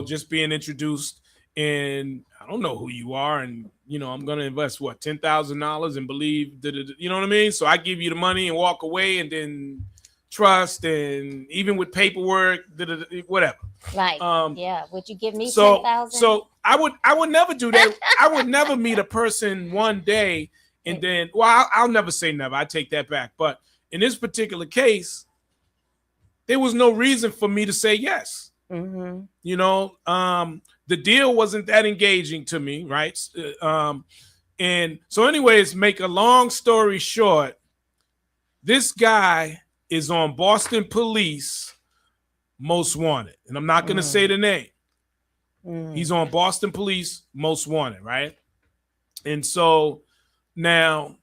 just being introduced, and I don't know who you are. And, I'm going to invest $10,000 and believe that, you know what I mean? So I give you the money and walk away and then trust, and even with paperwork, whatever. Right. Yeah. Would you give me so, 10,000? So I would never do that. I would never meet a person one day and then, well, I'll never say never. I take that back. But in this particular case, there was no reason for me to say yes. Mm-hmm. The deal wasn't that engaging to me, right? And so anyways, make a long story short, this guy is on Boston Police Most Wanted. And I'm not going to say the name. He's on Boston Police Most Wanted, right? And so now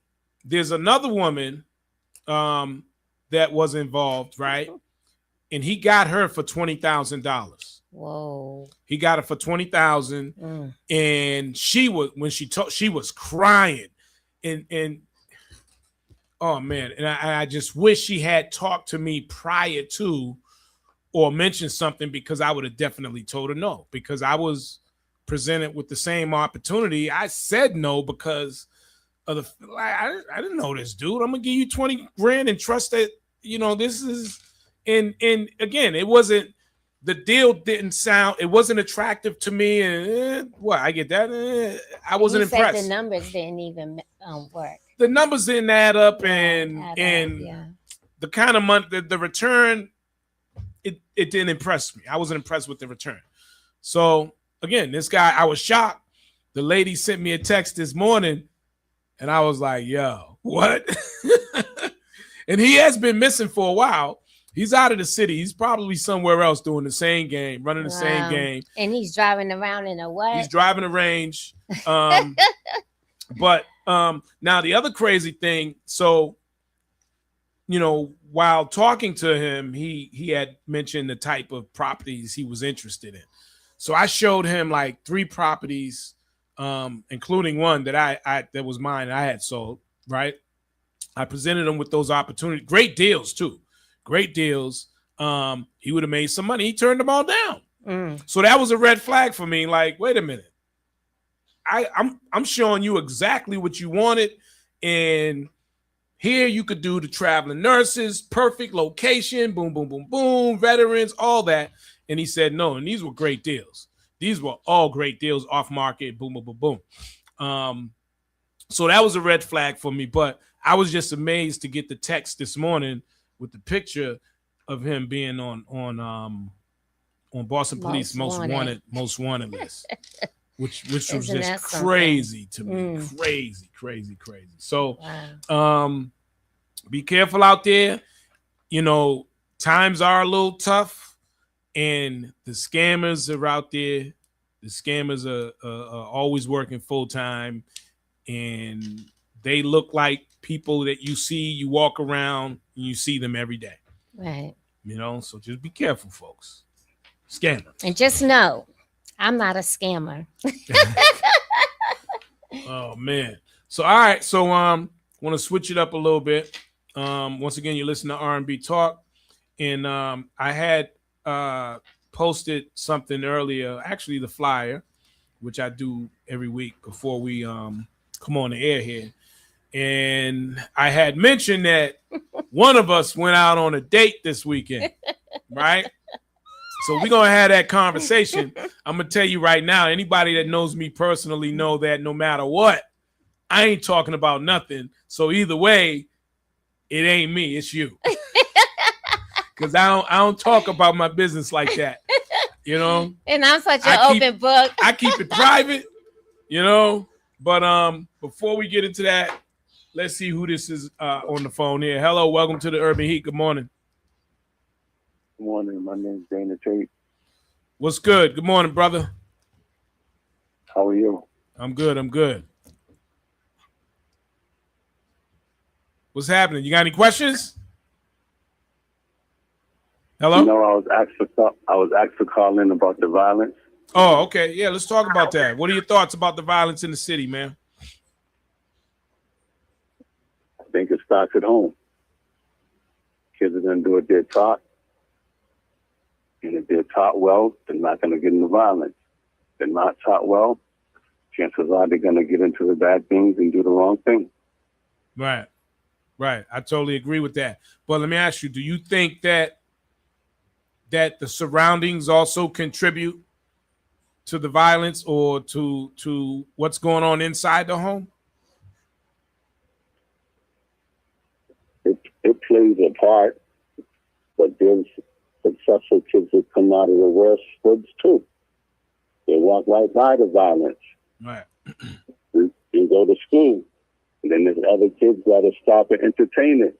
there's another woman that was involved, right? And he got her for $20,000. Whoa. He got her for $20,000. And she was crying. And oh man. And I just wish she had talked to me prior to or mentioned something, because I would have definitely told her no, because I was presented with the same opportunity. I said no because of I didn't know this dude. I'm gonna give you 20 grand and trust that, this is, and again, it wasn't, the deal it wasn't attractive to me. And I get that. I wasn't impressed. The numbers didn't even work. The numbers didn't add up, and the kind of money, the return, it didn't impress me. I wasn't impressed with the return. So again, this guy, I was shocked. The lady sent me a text this morning, and I was like, yo, what? And he has been missing for a while. He's out of the city. He's probably somewhere else doing the same game, running the same game. And he's driving around in a what? He's driving a Range. But now the other crazy thing, so, while talking to him, he had mentioned the type of properties he was interested in. So I showed him like 3 properties, including one that that was mine and I had sold, right? I presented him with those opportunities. Great deals too. Great deals. He would have made some money. He turned them all down. So that was a red flag for me. Like, wait a minute. I'm showing you exactly what you wanted, and Here you could do the traveling nurses, perfect location, boom, boom, boom, boom, veterans, all that. And he said no, and these were great deals. These were all great deals, off market, boom, boom, boom, boom. So that was a red flag for me, but I was just amazed to get the text this morning with the picture of him being on Boston Police most wanted list, which was just crazy to me, crazy. So, be careful out there. You know, times are a little tough, and the scammers are out there. The scammers are always working full time, and they look like people that you see. You walk around and you see them every day. Right. You know, so just be careful, folks. Scammer. And just know, I'm not a scammer. Oh man. So all right. So want to switch it up a little bit. Once again, you listen to R&B Talk, and I had posted something earlier, actually the flyer, which I do every week before we come on the air here. And I had mentioned that one of us went out on a date this weekend, right? So we're going to have that conversation. I'm going to tell you right now, anybody that knows me personally know that no matter what, I ain't talking about nothing. So either way, it ain't me, it's you. Because I don't talk about my business like that, you know? And I'm such an open book. I keep it private, you know? But before we get into that, let's see who this is on the phone here. Hello, welcome to the Urban Heat. Good morning. Good morning. My name's Dana Tate. What's good? Good morning, brother. How are you? I'm good. What's happening? You got any questions? Hello? You know, I was asked to call in about the violence. Oh, okay. Yeah, let's talk about that. What are your thoughts about the violence in the city, man? I think it starts at home. Kids are going to do what they're taught. And if they're taught well, they're not going to get into violence. If they're not taught well, chances are they're going to get into the bad things and do the wrong thing. Right. I totally agree with that. But let me ask you, do you think that the surroundings also contribute to the violence or to what's going on inside the home? It plays a part, but there's successful kids that come out of the worst hoods too. They walk right by the violence. Right. You go to school, and then there's other kids that are stop and entertain it.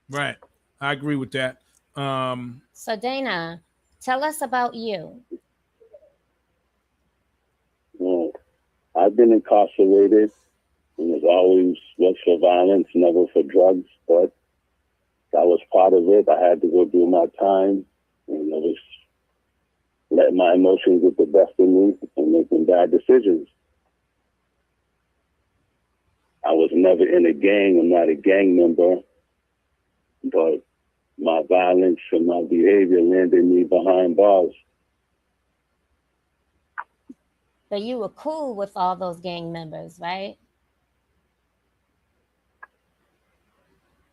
Right. I agree with that. So Dana, tell us about you. Well, I've been incarcerated and was always was for violence, never for drugs, but that was part of it. I had to go do my time, and I was letting my emotions get the best of me and making bad decisions. I was never in a gang. I'm not a gang member, but my violence and my behavior landed me behind bars. But you were cool with all those gang members, right?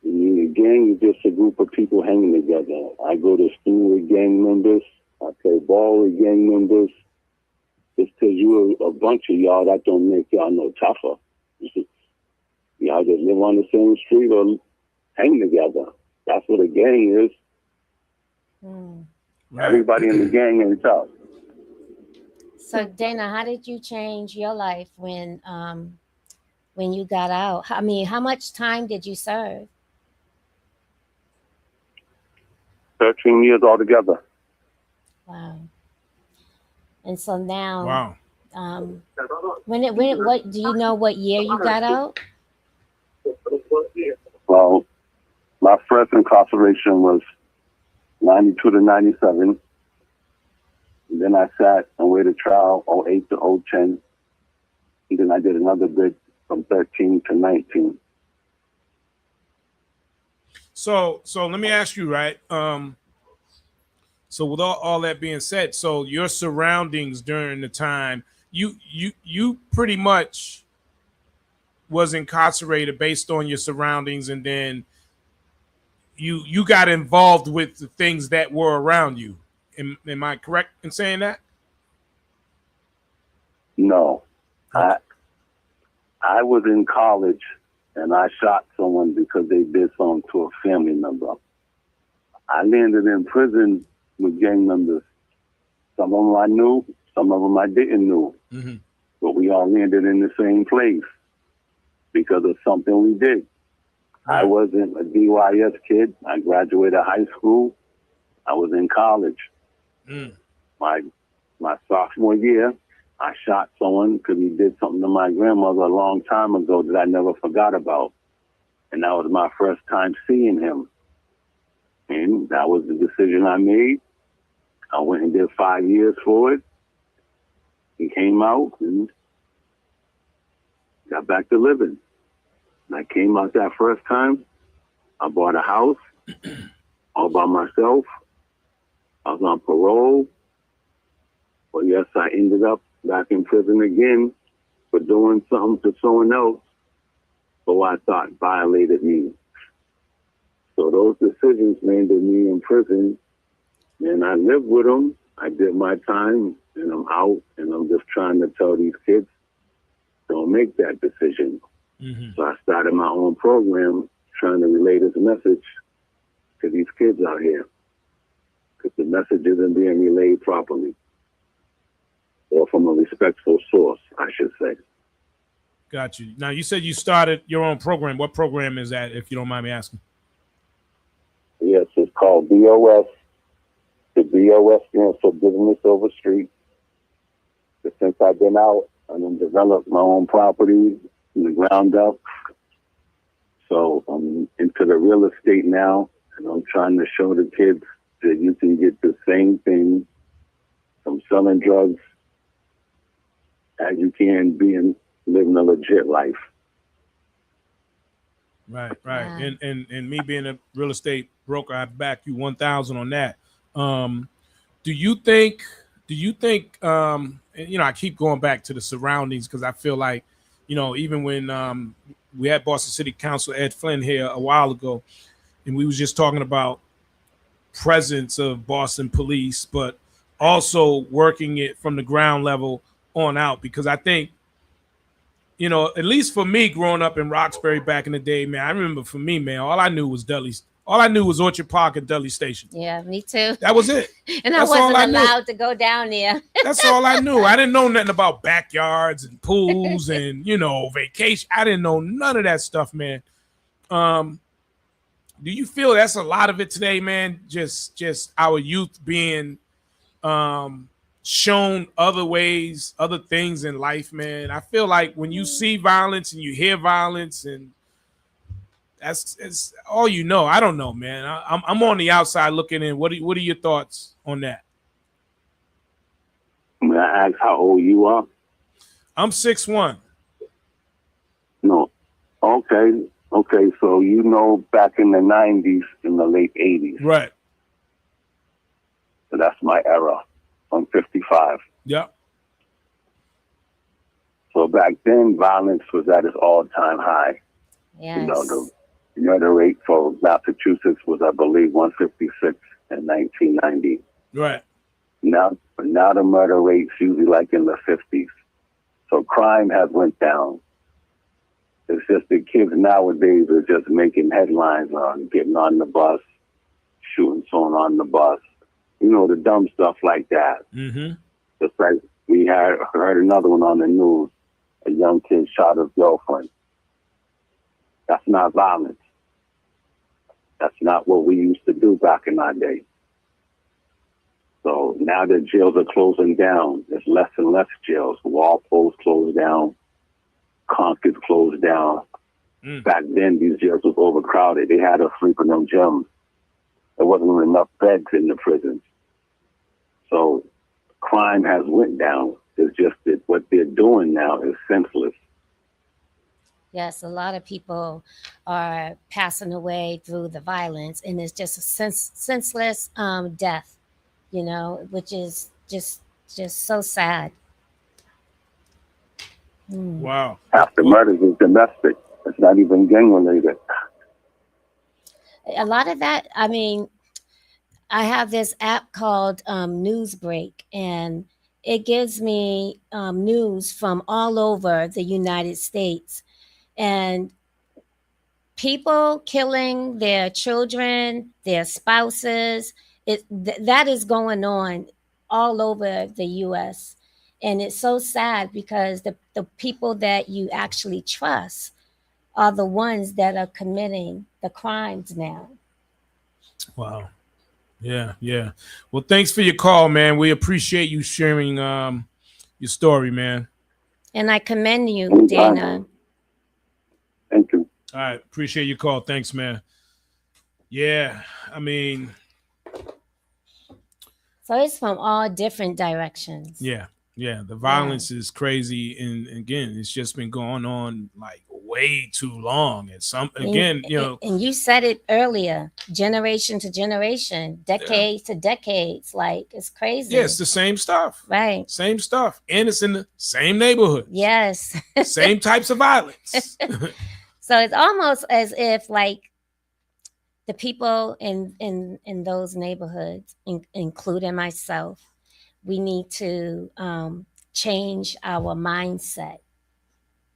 I mean, a gang is just a group of people hanging together. I go to school with gang members. I play ball with gang members. Just because you're a bunch of y'all, that don't make y'all no tougher. Y'all just live on the same street or hang together. That's what a gang is. Right. Everybody in the gang ain't tough. So Dana, how did you change your life when you got out? I mean, how much time did you serve? 13 years altogether. Wow. And so now, Wow. what do you know what year you got out? Well, my first incarceration was 92 to 97. And then I sat and waited trial 08 to 010. And then I did another bid from 13 to 19. So let me ask you, right? So with all that being said, so your surroundings during the time, you pretty much was incarcerated based on your surroundings, and then you got involved with the things that were around you. Am I correct in saying that? No. I was in college and I shot someone because they did something to a family member. I landed in prison with gang members. Some of them I knew, some of them I didn't know. Mm-hmm. But we all landed in the same place because of something we did. Right. I wasn't a DYS kid. I graduated high school. I was in college. Mm. My sophomore year, I shot someone because he did something to my grandmother a long time ago that I never forgot about. And that was my first time seeing him. And that was the decision I made. I went and did 5 years for it. He came out and got back to living. And I came out that first time. I bought a house all by myself. I was on parole. But yes, I ended up back in prison again for doing something to someone else who I thought violated me. So those decisions landed me in prison, and I lived with them. I did my time, and I'm out, and I'm just trying to tell these kids, don't make that decision. Mm-hmm. So I started my own program trying to relay this message to these kids out here, because the message isn't being relayed properly, or from a respectful source, I should say. Got you. Now, you said you started your own program. What program is that, if you don't mind me asking? Yes, it's called BOS. The BOS stands for Business Over Street. But since I've been out, I've developed my own property from the ground up. So I'm into the real estate now, and I'm trying to show the kids that you can get the same thing from selling drugs as you can being living a legit life. Right. Yeah. And me being a real estate broker, I back you 1,000 on that. Do you think, and, I keep going back to the surroundings because I feel like, even when we had Boston City Councilor Ed Flynn here a while ago, and we was just talking about presence of Boston police, but also working it from the ground level on out, because I think, at least for me growing up in Roxbury back in the day, man, I remember for me, man, all I knew was Orchard Park and Dudley Station. Yeah, me too. That was it. And I That's all wasn't I knew. allowed to go down there. That's all I knew. I didn't know nothing about backyards and pools and, vacation. I didn't know none of that stuff, man. Do you feel that's a lot of it today, man? Just our youth being shown other ways, other things in life, man. I feel like when you see violence and you hear violence, and it's all you know. I don't know, man. I'm on the outside looking in. What are your thoughts on that? May I ask how old you are? I'm 6'1". No. Okay. So back in the 90s, in the late 80s. Right. So that's my era. I'm 55. Yep. So back then, violence was at its all-time high. Yes. The murder rate for Massachusetts was, I believe, 156 in 1990. Right. Now the murder rate's usually like in the 50s. So crime has went down. It's just the kids nowadays are just making headlines on getting on the bus, shooting someone on the bus. The dumb stuff like that. Mm-hmm. Just like we heard another one on the news, a young kid shot his girlfriend. That's not violence. That's not what we used to do back in our day. So now that jails are closing down, there's less and less jails. Walpole's closed down. Concord's closed down. Back then, these jails was overcrowded. They had us sleep in them gyms. There wasn't enough beds in the prisons. So crime has went down. It's just that what they're doing now is senseless. Yes, a lot of people are passing away through the violence, and it's just a senseless death, which is just so sad. Wow. Half the murders is domestic. It's not even gang related. A lot of that, I mean, I have this app called Newsbreak, and it gives me news from all over the United States. And people killing their children, their spouses, that is going on all over the US. And it's so sad because the people that you actually trust are the ones that are committing the crimes now. Wow. Yeah, yeah. Well, thanks for your call, man. We appreciate you sharing your story, man. And I commend you, Anytime. Dana. Thank you. All right, appreciate your call. Thanks, man. Yeah, I mean, So it's from all different directions. yeah. The violence is crazy, and again, it's just been going on like way too long. And and you said it earlier, generation to generation, decades to decades. Like, it's crazy. Yeah, it's the same stuff. Right. Same stuff, and it's in the same neighborhood. Yes. Same types of violence. So it's almost as if, like, the people in those neighborhoods, including myself, we need to change our mindset.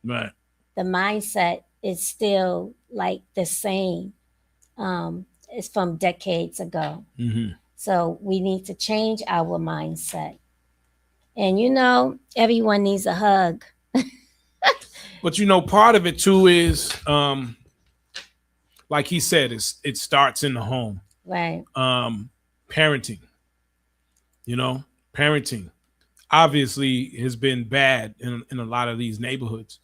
Right. The mindset is still like the same. It's from decades ago. Mm-hmm. So we need to change our mindset. And everyone needs a hug. But part of it too is like he said, it starts in the home. Right. Parenting. Parenting obviously has been bad in a lot of these neighborhoods.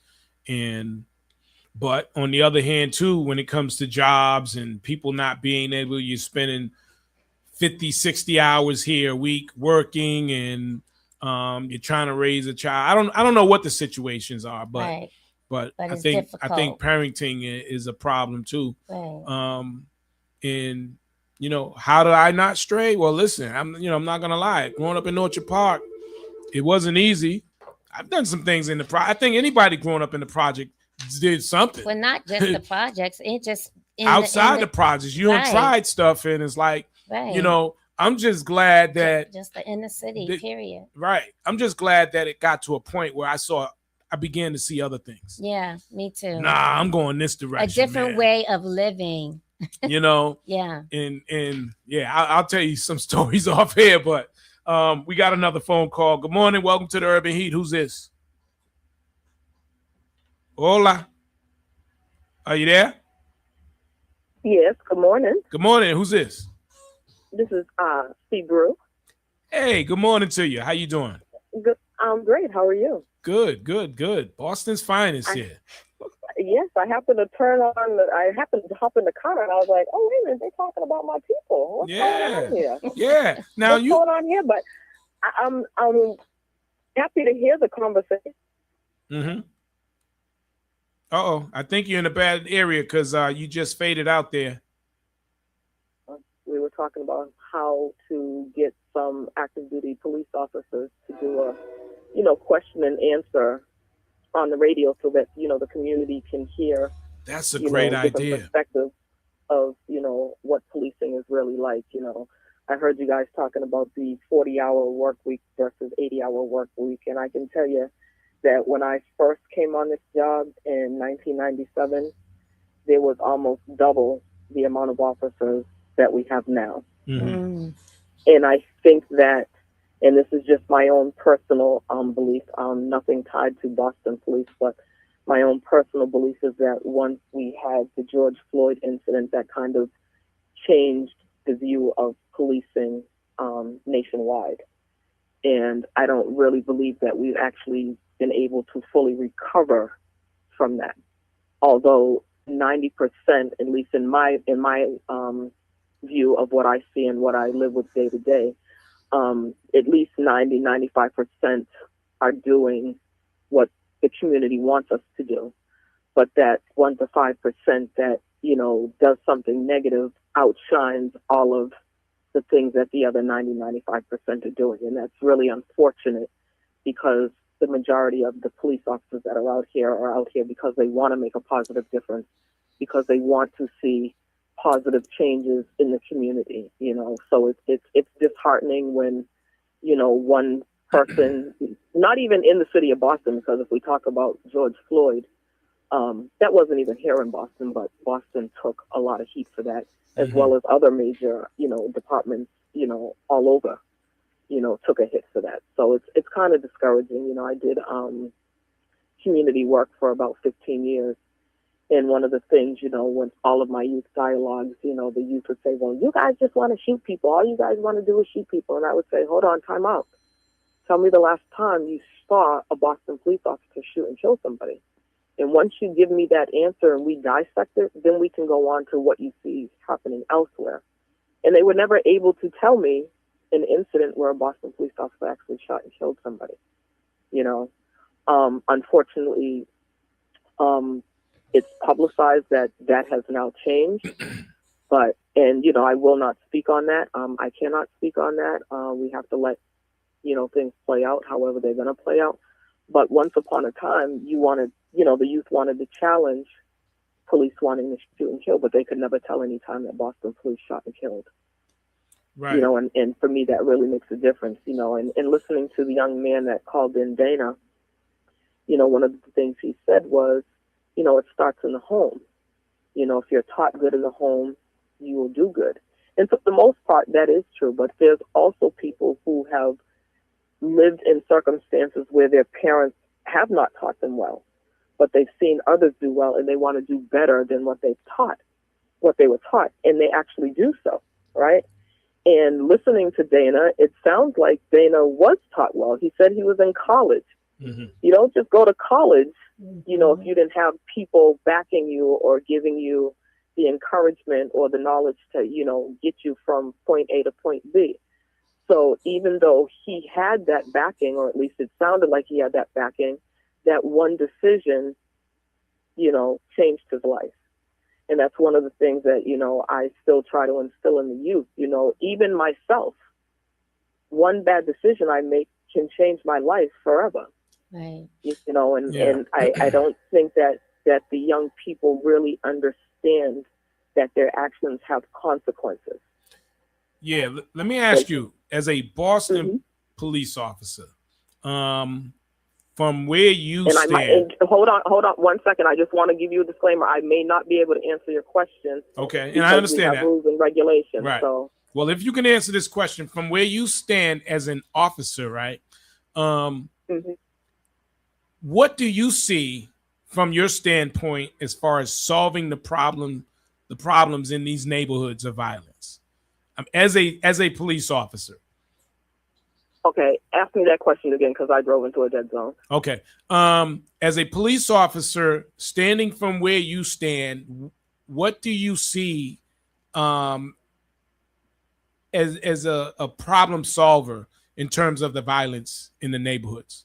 But on the other hand too, when it comes to jobs and people not being able, you're spending 50, 60 hours here a week working, and you're trying to raise a child. I don't know what the situations are, but right. but I it's think difficult. I think parenting is a problem too. Right. And how did I not stray? Well, listen, I'm not gonna lie. Growing up in Orchard Park, it wasn't easy. I've done some things in the I think anybody growing up in the project did something. Well, not just the projects. It just outside the projects. You right. tried stuff, and it's like, right. I'm just glad that just the inner city, period. Right. I'm just glad that it got to a point where I began to see other things. Yeah, me too. Nah, I'm going this direction. A different way of living. Yeah. And yeah, I'll tell you some stories off here, but we got another phone call. Good morning. Welcome to the Urban Heat. Who's this? Hola. Are you there? Yes. Good morning. Good morning. Who's this? This is Steve Brew. Hey, good morning to you. How you doing? Good. I'm great. How are you? Good. Boston's finest here. Yes, I happened to I happened to hop in the car, and I was like, "Oh, wait a minute, they're talking about my people. What's going on here?" Yeah. Now what's going on here? But I'm happy to hear the conversation. Mm-hmm. I think you're in a bad area because you just faded out there. We were talking about how to get some active duty police officers to do a, question and answer on the radio so that, the community can hear. That's a great idea. Perspective of, what policing is really like. I heard you guys talking about the 40-hour work week versus 80-hour work week. And I can tell you that when I first came on this job in 1997, there was almost double the amount of officers that we have now. Mm-hmm. And I think that, and this is just my own personal belief, nothing tied to Boston Police, but my own personal belief is that once we had the George Floyd incident, that kind of changed the view of policing nationwide. And I don't really believe that we've actually been able to fully recover from that. Although 90%, at least in my view of what I see and what I live with day to day, at least 95% are doing what the community wants us to do. But that 1 to 5% that, does something negative outshines all of the things that the other 95% are doing. And that's really unfortunate because the majority of the police officers that are out here because they want to make a positive difference, because they want to see positive changes in the community, you know. So it's disheartening when, you know, one person, not even in the city of Boston, because if we talk about George Floyd, that wasn't even here in Boston, but Boston took a lot of heat for that, as well as other major, you know, departments, you know, all over, you know, took a hit for that. So it's kind of discouraging. You know, I did community work for about 15 years. And one of the things, you know, when all of my youth dialogues, you know, the youth would say, well, you guys just want to shoot people. All you guys want to do is shoot people. And I would say, hold on, time out. Tell me the last time you saw a Boston police officer shoot and kill somebody. And once you give me that answer and we dissect it, then we can go on to what you see happening elsewhere. And they were never able to tell me an incident where a Boston police officer actually shot and killed somebody. You know, unfortunately, it's publicized that has now changed. But, and, you know, I will not speak on that. I cannot speak on that. We have to let, you know, things play out however they're going to play out. But once upon a time, the youth wanted to challenge police wanting to shoot and kill, but they could never tell any time that Boston police shot and killed. Right. You know, and for me, that really makes a difference, you know, and listening to the young man that called in Dana, you know, one of the things he said was, you know, it starts in the home. You know, if you're taught good in the home, you will do good. And for the most part, that is true. But there's also people who have lived in circumstances where their parents have not taught them well, but they've seen others do well and they want to do better than what they were taught, and they actually do so, right? And listening to Dana, it sounds like Dana was taught well. He said he was in college. Mm-hmm. You don't just go to college, you know, if you didn't have people backing you or giving you the encouragement or the knowledge to, you know, get you from point A to point B. So even though he had that backing, or at least it sounded like he had that backing, that one decision, you know, changed his life. And that's one of the things that, you know, I still try to instill in the youth. You know, even myself, one bad decision I make can change my life forever. Right. You know, and I don't think that the young people really understand that their actions have consequences. Yeah, let me ask you, as a Boston police officer, from where you stand. Hold on 1 second. I just want to give you a disclaimer. I may not be able to answer your question. Okay, and I understand that. Rules and regulations. Right. So. Well, if you can answer this question from where you stand as an officer, right? What do you see from your standpoint as far as solving the problems in these neighborhoods of violence, as a police officer? Okay, ask me that question again, because I drove into a dead zone. Okay, as a police officer, standing from where you stand, what do you see as a problem solver in terms of the violence in the neighborhoods?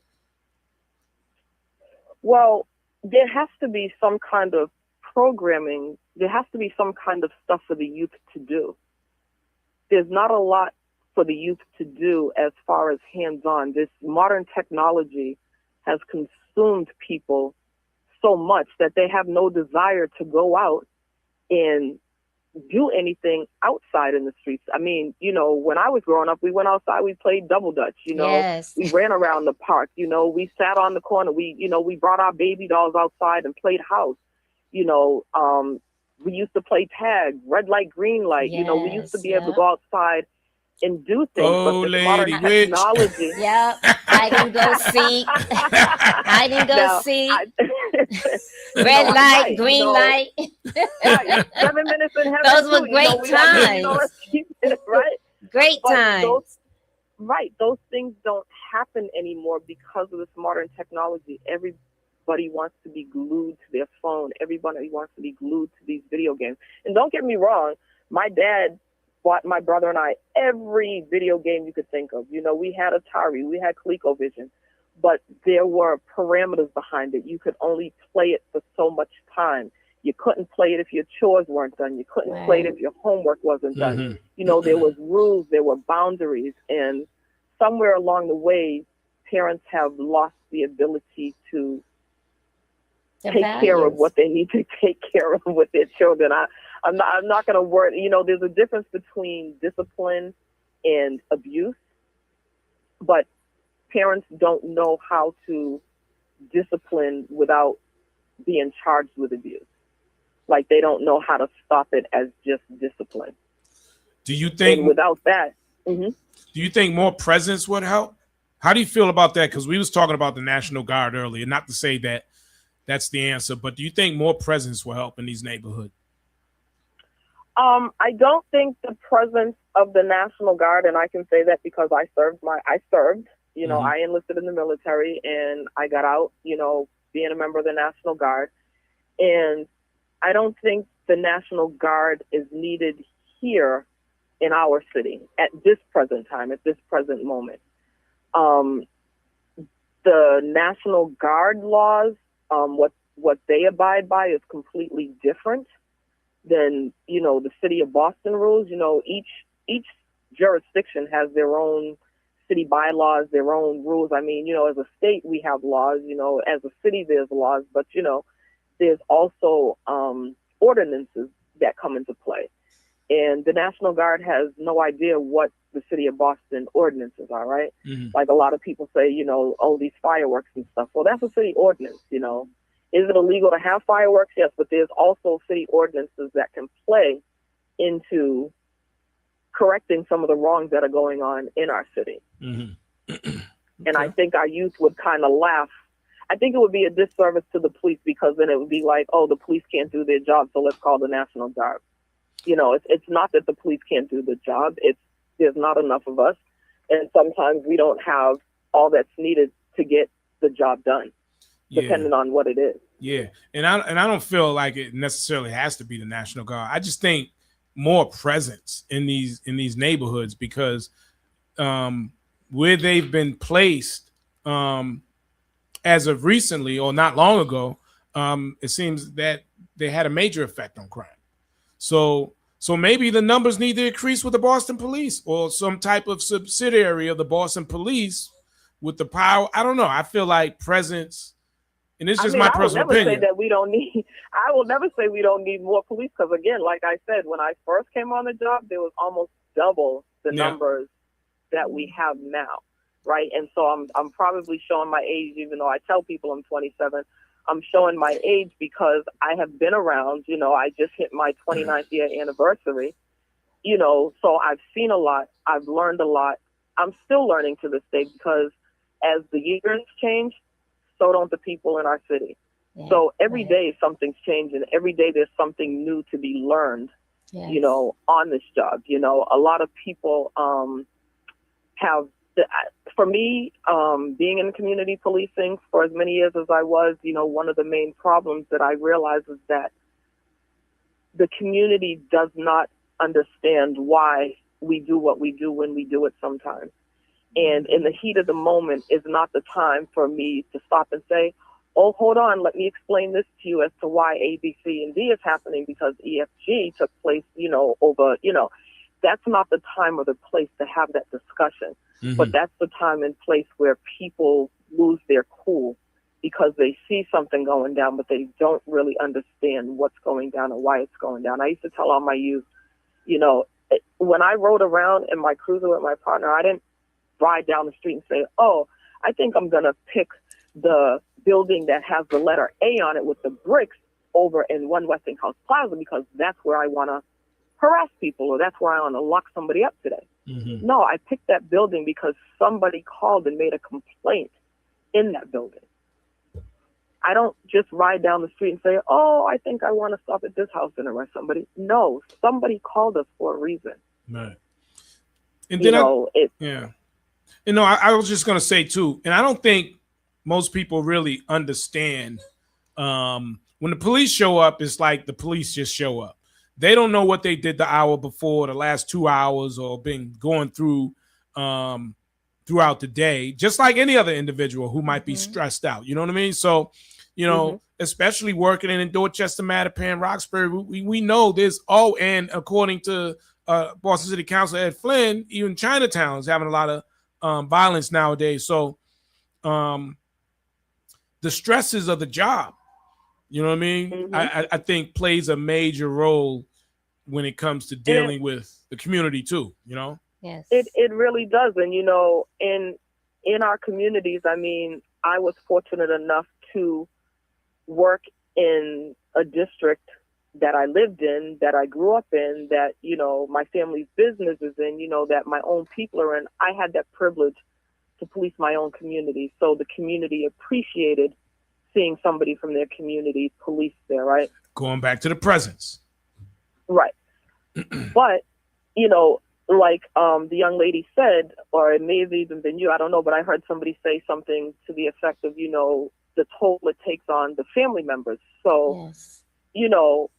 Well, there has to be some kind of programming. There has to be some kind of stuff for the youth to do. There's not a lot for the youth to do as far as hands-on. This modern technology has consumed people so much that they have no desire to go out and do anything outside in the streets. I mean, you know, when I was growing up, we went outside, we played double dutch, you know, yes. We ran around the park, you know, we sat on the corner, we brought our baby dolls outside and played house, you know, we used to play tag, red light, green light, yes, you know, we used to be able to go outside and do things. Oh, but the lady, modern technology. Yep, I can go see. I can go see. Red light, right, green light. Right, 7 minutes in heaven. Those were great times. Right? Great times. Those things don't happen anymore because of this modern technology. Everybody wants to be glued to their phone. Everybody wants to be glued to these video games. And don't get me wrong, my dad bought my brother and I every video game you could think of. You know, we had Atari, we had ColecoVision, but there were parameters behind it. You could only play it for so much time. You couldn't play it if your chores weren't done. You couldn't play it if your homework wasn't done. You know, there was rules, there were boundaries, and somewhere along the way, parents have lost the ability to The take care of values. what they need to take care of with their children. I'm not going to word, there's a difference between discipline and abuse, but parents don't know how to discipline without being charged with abuse. Like, they don't know how to stop it as just discipline. Do you think And without that, do you think more presence would help? How do you feel about that? Because we was talking about the National Guard earlier, not to say that that's the answer, but do you think more presence will help in these neighborhoods? I don't think the presence of the National Guard, and I can say that because I served, I enlisted in the military and I got out, being a member of the National Guard. And I don't think the National Guard is needed here in our city at this present time, at this present moment. The National Guard laws, what they abide by is completely different than, the city of Boston rules. Each jurisdiction has their own city bylaws, their own rules. I mean, as a state, we have laws, as a city, there's laws, but, there's also ordinances that come into play. And the National Guard has no idea what the city of Boston ordinances are, right? Mm-hmm. Like, a lot of people say, these fireworks and stuff. Well, that's a city ordinance, Is it illegal to have fireworks? Yes, but there's also city ordinances that can play into correcting some of the wrongs that are going on in our city. Mm-hmm. And I think our youth would kind of laugh. I think it would be a disservice to the police, because then it would be like, oh, the police can't do their job, so let's call the National Guard. It's not that the police can't do the job. There's not enough of us. And sometimes we don't have all that's needed to get the job done, depending on what it is. Yeah. And I don't feel like it necessarily has to be the National Guard. I just think more presence in these neighborhoods, because where they've been placed as of recently or not long ago, it seems that they had a major effect on crime. So maybe the numbers need to increase with the Boston Police or some type of subsidiary of the Boston Police with the power. I don't know. I feel like presence, and it's just my personal opinion. I will never say we don't need more police, because, again, like I said, when I first came on the job, there was almost double the numbers that we have now, right? And so I'm probably showing my age, even though I tell people I'm 27. I'm showing my age because I have been around, I just hit my 29th year anniversary, so I've seen a lot. I've learned a lot. I'm still learning to this day, because as the years change, so don't the people in our city. Yeah, so every day something's changing. Every day there's something new to be learned, on this job. A lot of people have, for me, being in community policing for as many years as I was, one of the main problems that I realized is that the community does not understand why we do what we do when we do it sometimes. And in the heat of the moment is not the time for me to stop and say, oh, hold on, let me explain this to you as to why A, B, C, and D is happening, because EFG took place, over, that's not the time or the place to have that discussion. Mm-hmm. But that's the time and place where people lose their cool because they see something going down, but they don't really understand what's going down and why it's going down. I used to tell all my youth, when I rode around in my cruiser with my partner, I didn't ride down the street and say, oh, I think I'm going to pick the building that has the letter A on it with the bricks over in One Westinghouse Plaza, because that's where I want to harass people, or that's where I want to lock somebody up today. Mm-hmm. No, I picked that building because somebody called and made a complaint in that building. I don't just ride down the street and say, oh, I think I want to stop at this house and arrest somebody. No, somebody called us for a reason. Right. And then I was just going to say too, and I don't think most people really understand when the police show up, it's like the police just show up. They don't know what they did the hour before, the last 2 hours, or been going through throughout the day, just like any other individual who might be stressed out. You know what I mean? So, especially working in Dorchester, Mattapan, Roxbury, we know there's, and according to Boston City Councilor Ed Flynn, even Chinatown is having a lot of violence nowadays. So, the stresses of the job. You know what I mean? Mm-hmm. I think plays a major role when it comes to dealing with the community too, you know? Yes. It really does. And, you know, in our communities, I mean, I was fortunate enough to work in a district that I lived in, that I grew up in, that, you know, my family's business is in, you know, that my own people are in. I had that privilege to police my own community. So the community appreciated seeing somebody from their community police there, right? Going back to the presence. Right. But, you know, like the young lady said, or it may have even been you, I don't know, but I heard somebody say something to the effect of, you know, the toll it takes on the family members. So, Yes. you know,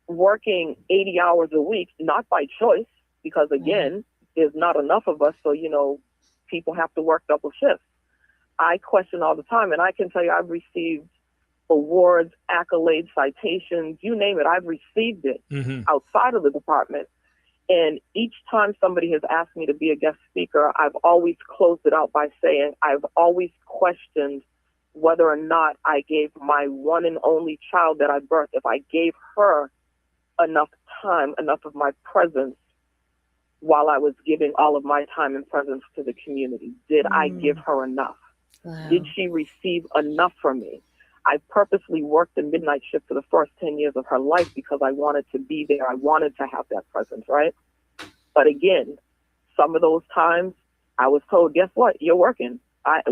working 80 hours a week, not by choice, because again, there's not enough of us. So, you know, people have to work double shifts. I question all the time, and I can tell you I've received awards, accolades, citations, you name it. I've received it outside of the department. And each time somebody has asked me to be a guest speaker, I've always closed it out by saying I've always questioned whether or not I gave my one and only child that I birthed, if I gave her enough time, enough of my presence while I was giving all of my time and presence to the community. Did I give her enough? Wow. Did she receive enough from me? I purposely worked the midnight shift for the first 10 years of her life because I wanted to be there. I wanted to have that presence, right? But again, some of those times I was told, guess what? You're working.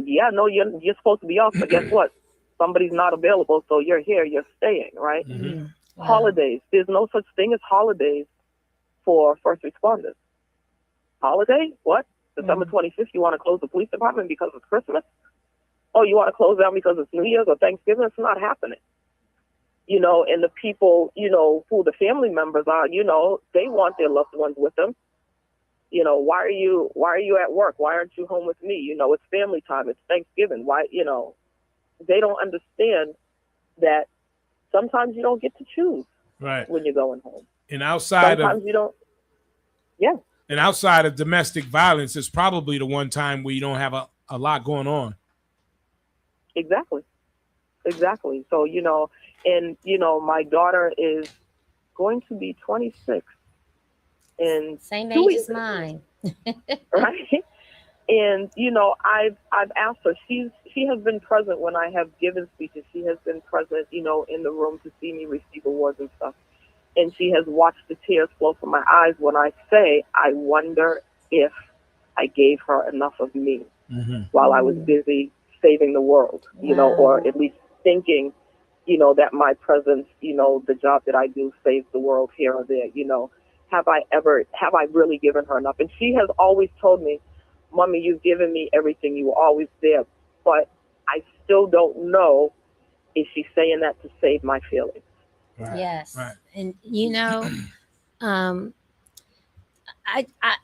You're supposed to be off, but guess what? Somebody's not available, so you're here, you're staying, right? Wow. Holidays. There's no such thing as holidays for first responders. Holiday? What? December 25th, you want to close the police department because it's Christmas? Oh, you want to close down because it's New Year's or Thanksgiving? It's not happening. You know, and the people, you know, who the family members are, you know, they want their loved ones with them. You know, why are you at work? Why aren't you home with me? You know, it's family time. It's Thanksgiving. Why, you know, they don't understand that sometimes you don't get to choose when you're going home. And sometimes you don't. Yeah. And outside of domestic violence, it's probably the one time where you don't have a lot going on. Exactly. So, you know, and, you know, my daughter is going to be 26 in same 2 age weeks. as mine. Right. And, you know, I've asked her, she has been present when I have given speeches. She has been present, you know, in the room to see me receive awards and stuff. And she has watched the tears flow from my eyes when I say, I wonder if I gave her enough of me while I was busy saving the world, you know, or at least thinking, you know, that my presence, you know, the job that I do saves the world here or there, you know. Have I really given her enough? And she has always told me, Mommy, you've given me everything. You were always there. But I still don't know if she's saying that to save my feelings. Right. Yes. Right. And, you know,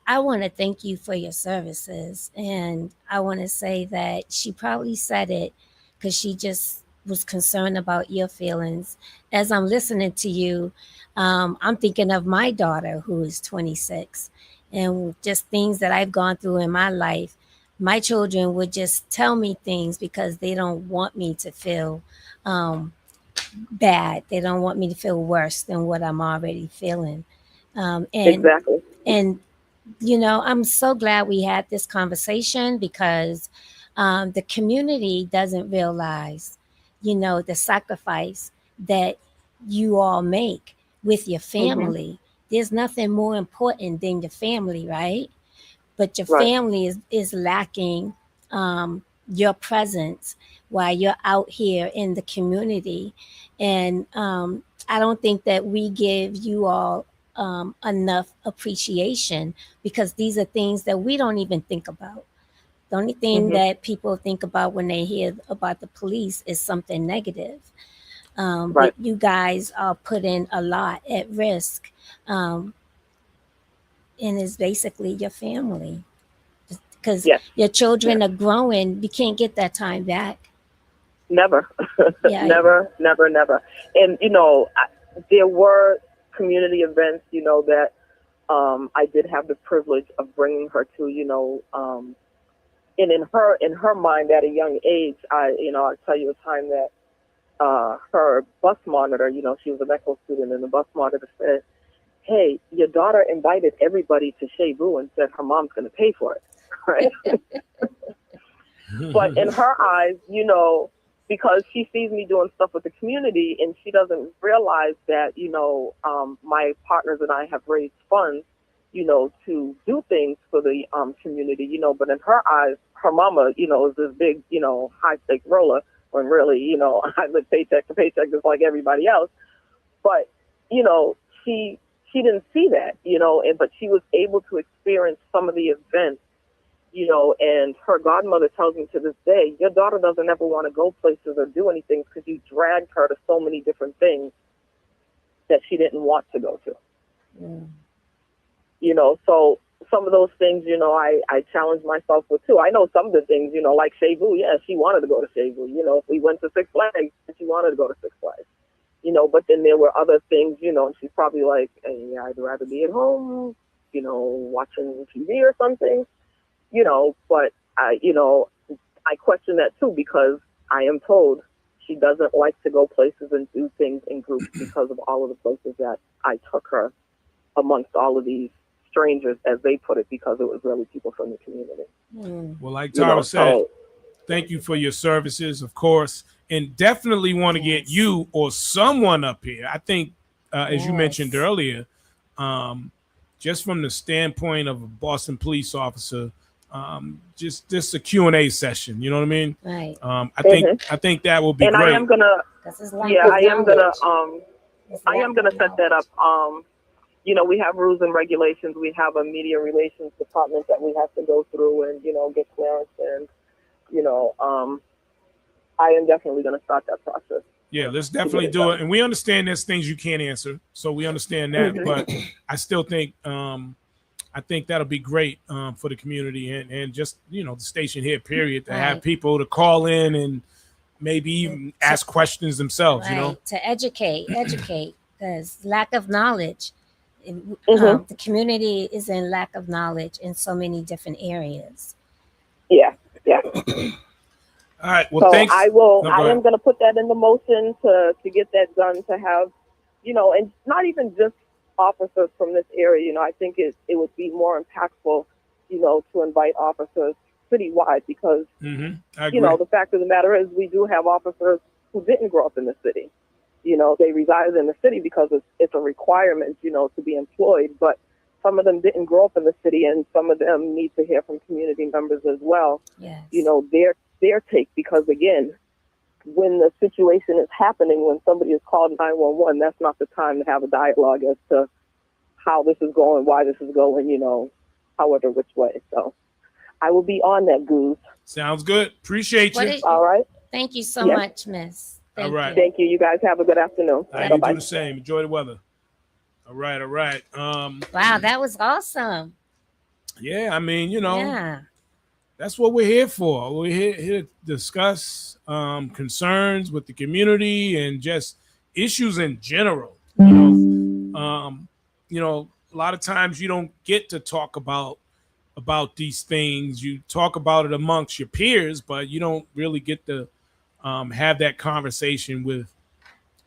I want to thank you for your services. And I want to say that she probably said it because she just was concerned about your feelings. As I'm listening to you, I'm thinking of my daughter who is 26 and just things that I've gone through in my life. My children would just tell me things because they don't want me to feel bad. They don't want me to feel worse than what I'm already feeling. Exactly. And, you know, I'm so glad we had this conversation because the community doesn't realize, you know, the sacrifice that you all make with your family. There's nothing more important than your family, right? But your family is lacking your presence while you're out here in the community. And I don't think that we give you all enough appreciation because these are things that we don't even think about. The only thing that people think about when they hear about the police is something negative. But you guys are putting a lot at risk. And it's basically your family. Because your children are growing. You can't get that time back. Never. Yeah. Never. And, you know, there were community events, you know, that I did have the privilege of bringing her to, you know, and in her mind at a young age, I'll tell you a time that her bus monitor, she was a medical student, and the bus monitor said, "Hey, your daughter invited everybody to Shea Boo and said her mom's going to pay for it," right? But in her eyes, because she sees me doing stuff with the community, and she doesn't realize that, my partners and I have raised funds, to do things for the community, but in her eyes, her mama, is this big, high stakes roller, when really, I live paycheck to paycheck just like everybody else. But, she didn't see that, but she was able to experience some of the events, and her godmother tells me to this day, your daughter doesn't ever want to go places or do anything because you dragged her to so many different things that she didn't want to go to. Mm. So some of those things, I challenge myself with too. I know some of the things, like Shea Boo, yeah, she wanted to go to Shea Boo. If we went to Six Flags, she wanted to go to Six Flags. But then there were other things, and she's probably like, hey, I'd rather be at home, watching TV or something, but I question that too, because I am told she doesn't like to go places and do things in groups because of all of the places that I took her amongst all of these strangers, as they put it, because it was really people from the community. Well, like Tara said, thank you for your services, of course, and definitely want to get you or someone up here. I think, as you mentioned earlier, just from the standpoint of a Boston police officer, just a Q&A session, you know what I mean? Right. I think that will be and great. I am gonna set that up. We have rules and regulations. We have a media relations department that we have to go through and, get clearance. And, I am definitely going to start that process. Yeah, let's definitely do it. And we understand there's things you can't answer. So we understand that. But I still think, I think that'll be great for the community and just, the station here, period, to have people to call in and maybe even ask questions themselves, To educate, because lack of knowledge. The community is in lack of knowledge in so many different areas. Yeah. All right. Well, thanks. I am going to put that in the motion to get that done, to have, and not even just officers from this area. I think it would be more impactful, to invite officers citywide, because, the fact of the matter is we do have officers who didn't grow up in the city. They reside in the city because it's a requirement, to be employed. But some of them didn't grow up in the city, and some of them need to hear from community members as well. Yes. Their take, because again, when the situation is happening, when somebody is called 911, that's not the time to have a dialogue as to how this is going, why this is going, however which way. So I will be on that, Goose. Sounds good. Appreciate you. All right. Thank you so much, Miss. All right. Thank you. You guys have a good afternoon. You do the same. Enjoy the weather. All right. Wow, that was awesome. Yeah, I mean, that's what we're here for. We're here to discuss concerns with the community and just issues in general. A lot of times you don't get to talk about these things. You talk about it amongst your peers, but you don't really get to have that conversation with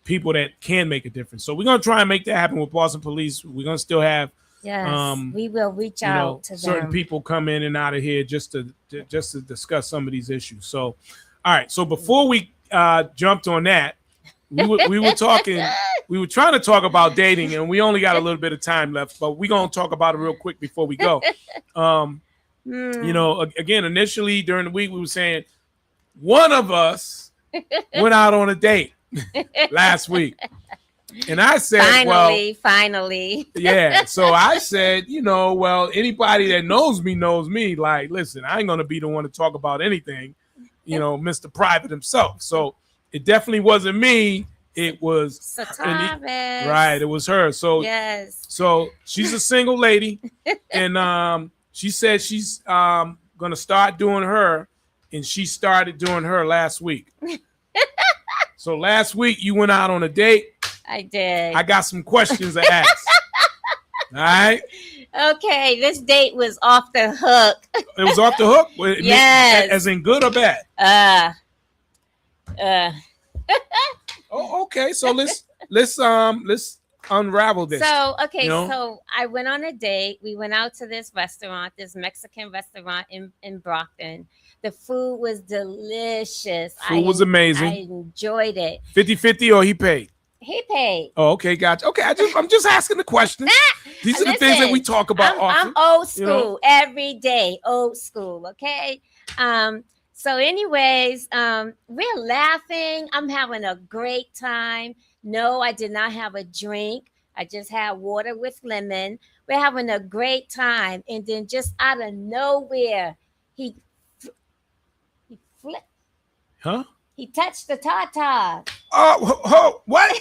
people that can make a difference. So we're going to try and make that happen with Boston Police. We're going to still have we will reach out to certain people come in and out of here just to discuss some of these issues. So, all right. So before we jumped on that, we were talking. We were trying to talk about dating, and we only got a little bit of time left. But we're gonna talk about it real quick before we go. Again, initially during the week, we were saying one of us went out on a date last week. And I said, finally. Yeah. So I said, anybody that knows me, like, listen, I ain't going to be the one to talk about anything, Mr. Private himself. So it definitely wasn't me. It was right. It was her. So, yes. So she's a single lady. And she said she's going to start doing her. And she started doing her last week. So last week you went out on a date. I did. I got some questions to ask. All right. Okay, this date was off the hook. It was off the hook. Yes. As in good or bad. Oh, okay. So let's unravel this. So okay, you know? so I went on a date. We went out to this restaurant, this Mexican restaurant in Brockton. The food was delicious. Food was amazing. I enjoyed it. 50-50 or he paid? He paid. Oh, okay, gotcha. Okay, I'm just asking the questions. These are the things that we talk about often. I'm old school, every day, old school. Okay. So, anyways, we're laughing. I'm having a great time. No, I did not have a drink. I just had water with lemon. We're having a great time, and then just out of nowhere, he flipped. Huh? He touched the tata. Oh, what?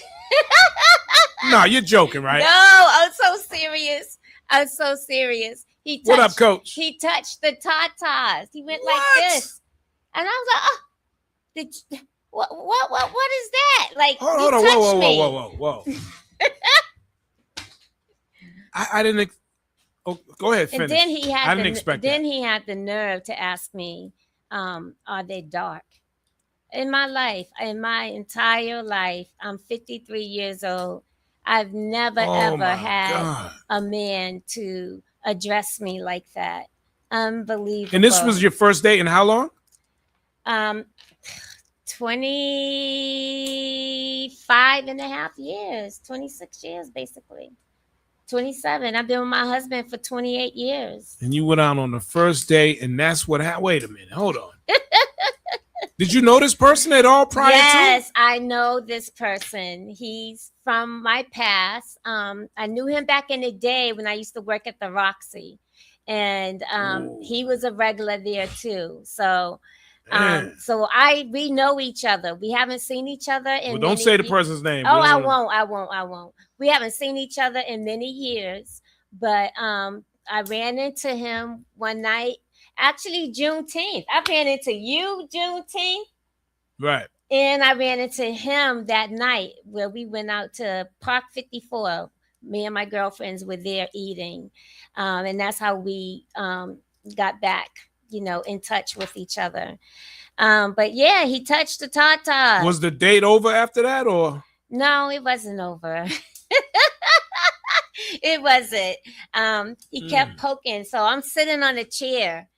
No, you're joking, right? No, I'm so serious. I'm so serious. What up, coach? He touched the tatas. He went like this. And I was like, oh, what is that? Like, hold on, whoa. I didn't. Oh, go ahead, finish. And then he had I didn't expect that. Then he had the nerve to ask me, are they dark? In my life, in my entire life, I'm 53 years old. I've never ever had a man to address me like that. Unbelievable. And this was your first date in how long? 25 and a half years, 26 years, basically. 27. I've been with my husband for 28 years. And you went out on the first date, and that's what happened. Wait a minute. Hold on. Did you know this person at all prior to? Yes, I know this person. He's from my past. I knew him back in the day when I used to work at the Roxy. And he was a regular there too. So we know each other. We haven't seen each other in well, don't say the person's name. Oh, I won't. We haven't seen each other in many years. But I ran into him one night. Actually, Juneteenth. I ran into you, Juneteenth. Right. And I ran into him that night where we went out to Park 54. Me and my girlfriends were there eating. And that's how we got back, in touch with each other. But yeah, he touched the tata. Was the date over after that or? No, it wasn't over. It wasn't. He kept poking. So I'm sitting on a chair.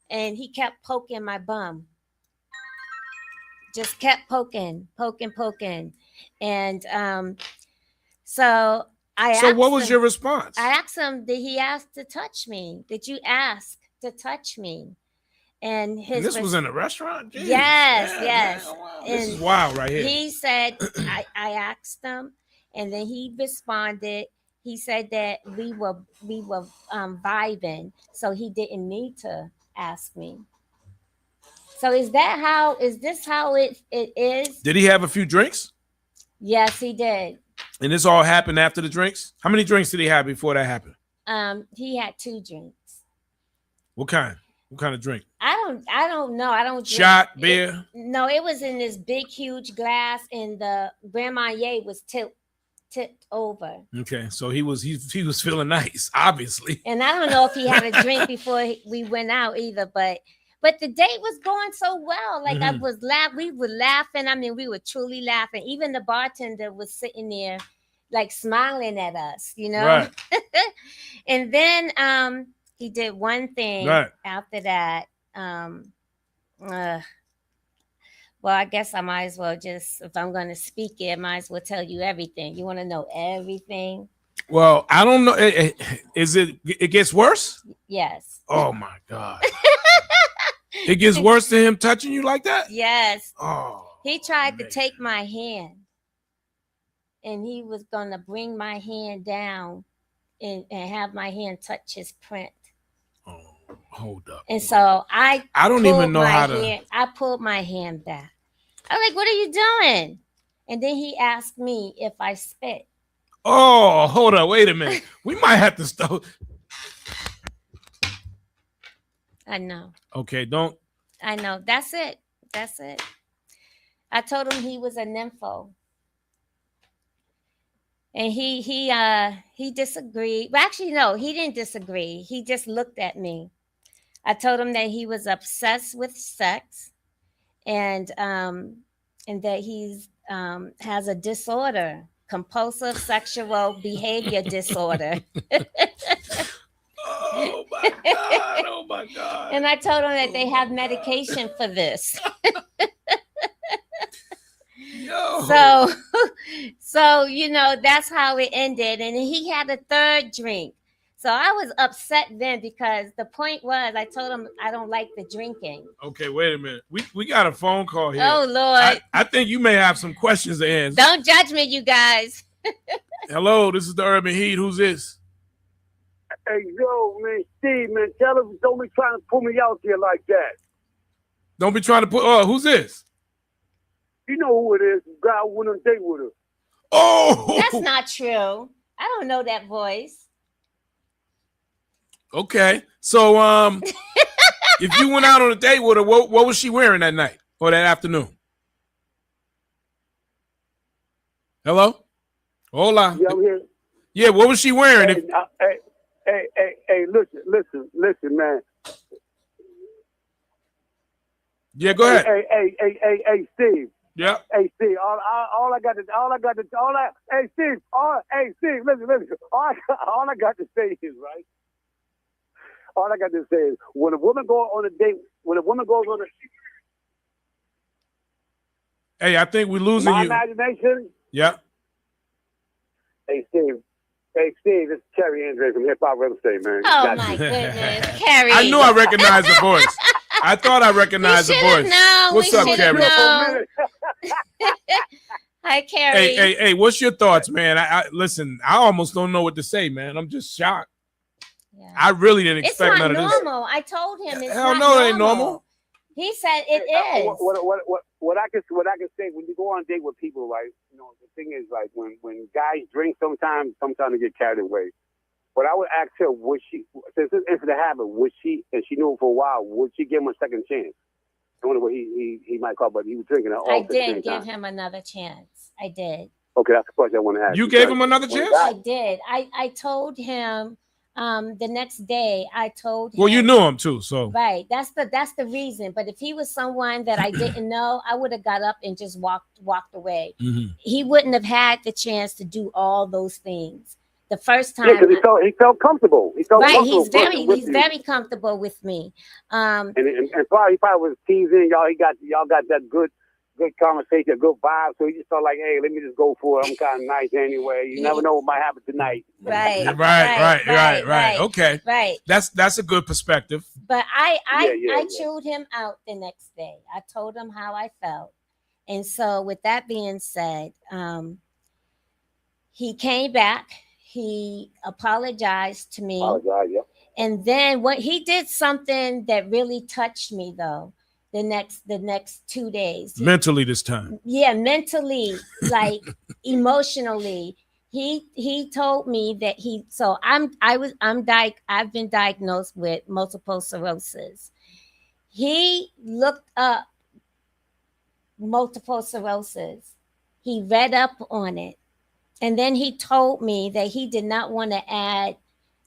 And he kept poking my bum. Just kept poking. And so I asked So what was your response? I asked him, did he ask to touch me? Did you ask to touch me? And this was in a restaurant? Jeez. Yes. Wow. This is wild right here. He said, I asked him, and then he responded. He said that we were vibing, so he didn't need to ask me. So is this how it is? Did he have a few drinks? Yes, he did. And this all happened after the drinks? How many drinks did he have before that happened? He had 2 drinks. What kind of drink? I don't know. I don't drink. Shot, beer? No, it was in this big, huge glass, and the Grand Marnier was tipped over. Okay, so he was feeling nice, obviously. And I don't know if he had a drink before we went out either, but the date was going so well. Like we were laughing. I mean, we were truly laughing. Even the bartender was sitting there, like smiling at us, Right. And then he did one thing after that. Well, I guess I might as well just, if I'm going to speak it, I might as well tell you everything. You want to know everything? Well, I don't know. It gets worse? Yes. Oh, my God. It gets worse than him touching you like that? Yes. Oh. He tried to take my hand, and he was going to bring my hand down and have my hand touch his print. Oh, hold up. And so I don't even know how to. I pulled my hand back. I'm like, what are you doing? And then he asked me if I spit. Oh, hold on. Wait a minute. We might have to stop. I know. Okay, don't. I know. That's it. I told him he was a nympho. And he disagreed. Well, actually, no, he didn't disagree. He just looked at me. I told him that he was obsessed with sex, and that he's has a disorder, compulsive sexual behavior disorder. Oh my God! Oh my God! And I told him that they have medication for this. Yo. So that's how it ended, and he had a third drink. So I was upset then because the point was I told him I don't like the drinking. Okay, wait a minute. We got a phone call here. Oh Lord! I think you may have some questions to answer. Don't judge me, you guys. Hello, this is the Urban Heat. Who's this? Hey, yo, man, Steve, man, tell him don't be trying to pull me out there like that. Don't be trying to put. Oh, who's this? You know who it is. The guy who went on a date with her. Oh, That's not true. I don't know that voice. Okay, so if you went out on a date with her, what was she wearing that night or that afternoon? Hello, hola. Yeah, I'm here. Yeah, what was she wearing? Hey, listen, man. Yeah, go ahead. Hey, Steve. Yeah. Hey, Steve. Hey, Steve. Listen. All I got to say is right. All I got to say is when a woman goes on a date, Hey, I think we're losing my you. imagination. Yeah. Hey, Steve. This is Terry Andre from Hip Hop Real Estate, man. Oh my goodness, Carrie! I knew I recognized the voice. I thought I recognized the voice. What's up, Carrie? Hi, Carrie. Hey, what's your thoughts, man? I listen. I almost don't know what to say, man. I'm just shocked. Yeah. I really didn't expect none of this. It's not normal. I told him it's Hell not no, it ain't normal. He said it is. What I can say when you go on a date with people, right? You know, the thing is like when guys drink, sometimes they get carried away. But I would ask her, would she, since this incident happened, would she, and she knew him for a while, would she give him a second chance? I wonder what he might call, but he was drinking. I did give him another chance. I did. Okay, that's the question I want to ask. You gave him another chance? I did. I told him the next day. I told him. Well, you knew him too, so right. That's the reason. But if he was someone that I didn't know, I would have got up and just walked away. Mm-hmm. He wouldn't have had the chance to do all those things. The first time, because he felt comfortable. He felt right. comfortable. He's very comfortable with me. And probably he was teasing y'all. Y'all got that good conversation, good vibe. So he just felt like, hey, let me just go for it. I'm kind of nice anyway. You never know what might happen tonight. Right. Okay. Right. That's a good perspective. But I chewed him out the next day. I told him how I felt. And so with that being said, he came back. He apologized to me. And then what he did something that really touched me though. The next 2 days. Mentally this time. Yeah, mentally, like emotionally. He told me that I've been diagnosed with multiple sclerosis. He looked up multiple sclerosis. He read up on it. And then he told me that he did not want to add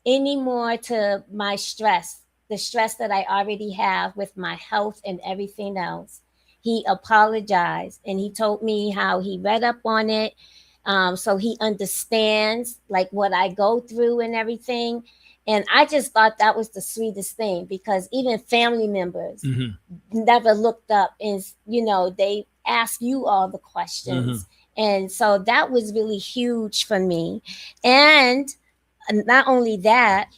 any more to my stress, the stress that I already have with my health and everything else. He apologized and he told me how he read up on it. So he understands like what I go through and everything. And I just thought that was the sweetest thing because even family members never looked up and, they ask you all the questions. Mm-hmm. And so that was really huge for me. And not only that,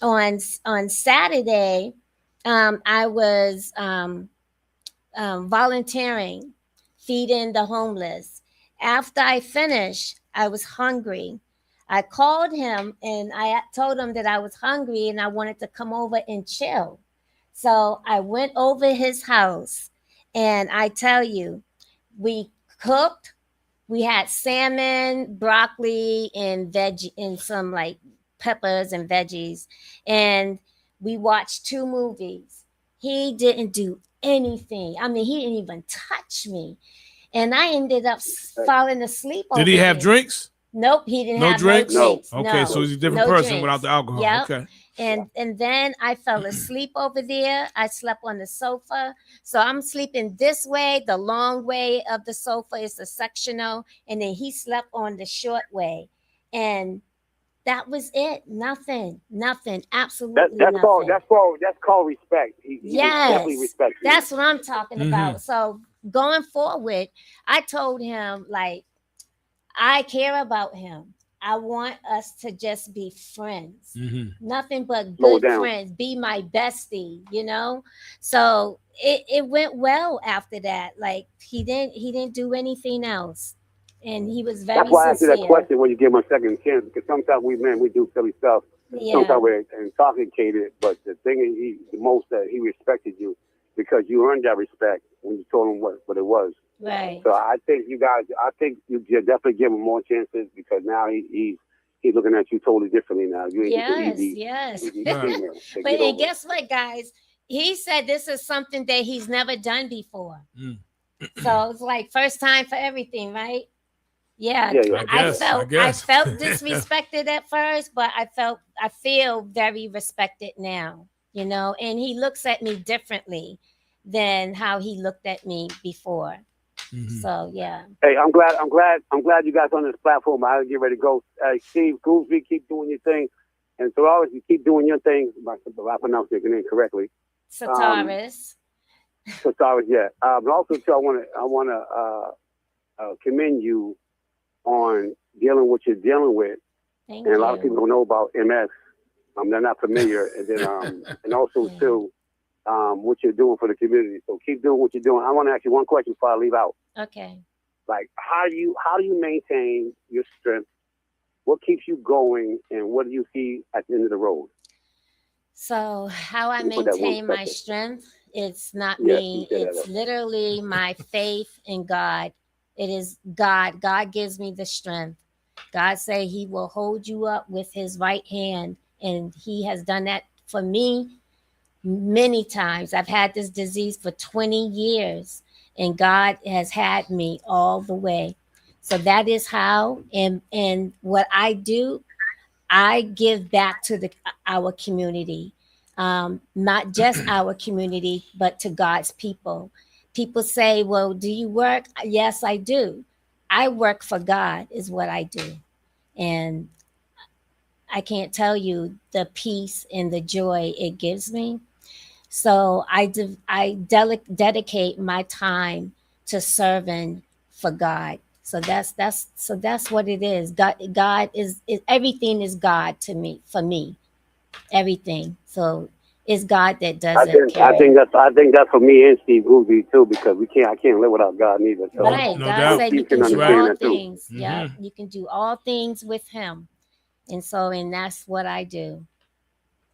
on Saturday, I was volunteering, feeding the homeless. After I finished, I was hungry. I called him and I told him that I was hungry and I wanted to come over and chill. So I went over his house and I tell you, we cooked. We had salmon, broccoli, and veggie, and some like peppers and veggies. And we watched 2 movies. He didn't do anything. I mean, he didn't even touch me. And I ended up falling asleep. Did he have drinks? Nope, he didn't No have drinks? no drinks. Okay, no. so he's a different No person drinks. without the alcohol. Yep. Okay. And then I fell asleep over there. I slept on the sofa. So I'm sleeping this way. The long way of the sofa is the sectional. And then he slept on the short way. And that was it. Nothing. Absolutely That's nothing. called respect. He definitely Yes. respects you. That's what I'm talking about. So going forward, I told him, like, I care about him. I want us to just be friends. Nothing but good friends. Be my bestie, you know? So it went well after that. Like he didn't do anything else. And he was very That's why I asked you sincere. that question when you give him a second chance, because sometimes we do silly stuff. Yeah. Sometimes we're intoxicated, but the thing is, the most that he respected you because you earned that respect when you told him what it was. Right. So I think you definitely give him more chances because now he's looking at you totally differently now. You ain't Yes. female. So But and guess what, guys? He said this is something that he's never done before. So it's like first time for everything, right? Yeah. I felt disrespected at first, but I feel very respected now, you know, and he looks at me differently than how he looked at me before. So yeah. Hey, I'm glad you guys on this platform. I'll get ready to go. Steve, Gooseby, keep doing your thing, and Solaris, you keep doing your thing. If I pronounced your name correctly. Sataris, yeah. But also too, I want to commend you on dealing with what you're dealing with. Thank and you. A lot of people don't know about MS. They're not familiar, and then and also too. What you're doing for the community. So keep doing what you're doing. I want to ask you one question before I leave out. Okay. Like, how do you maintain your strength? What keeps you going, and what do you see at the end of the road? So how I maintain my strength, it's not me. It's literally my faith in God. It is God. God gives me the strength. God say he will hold you up with his right hand. And he has done that for me many times. I've had this disease for 20 years and God has had me all the way. So that is how, and what I do, I give back to our community, not just our community, but to God's people. People say, well, do you work? Yes, I do. I work for God is what I do. And I can't tell you the peace and the joy it gives me. So I dedicate my time to serving for God. So that's what it is. God is everything is God to me, for me, everything. So it's God that does it. I think that's for me and Steve Gooseby too, because I can't live without God neither. So right. God said you can do all things. Yeah, you can do all things with him. And that's what I do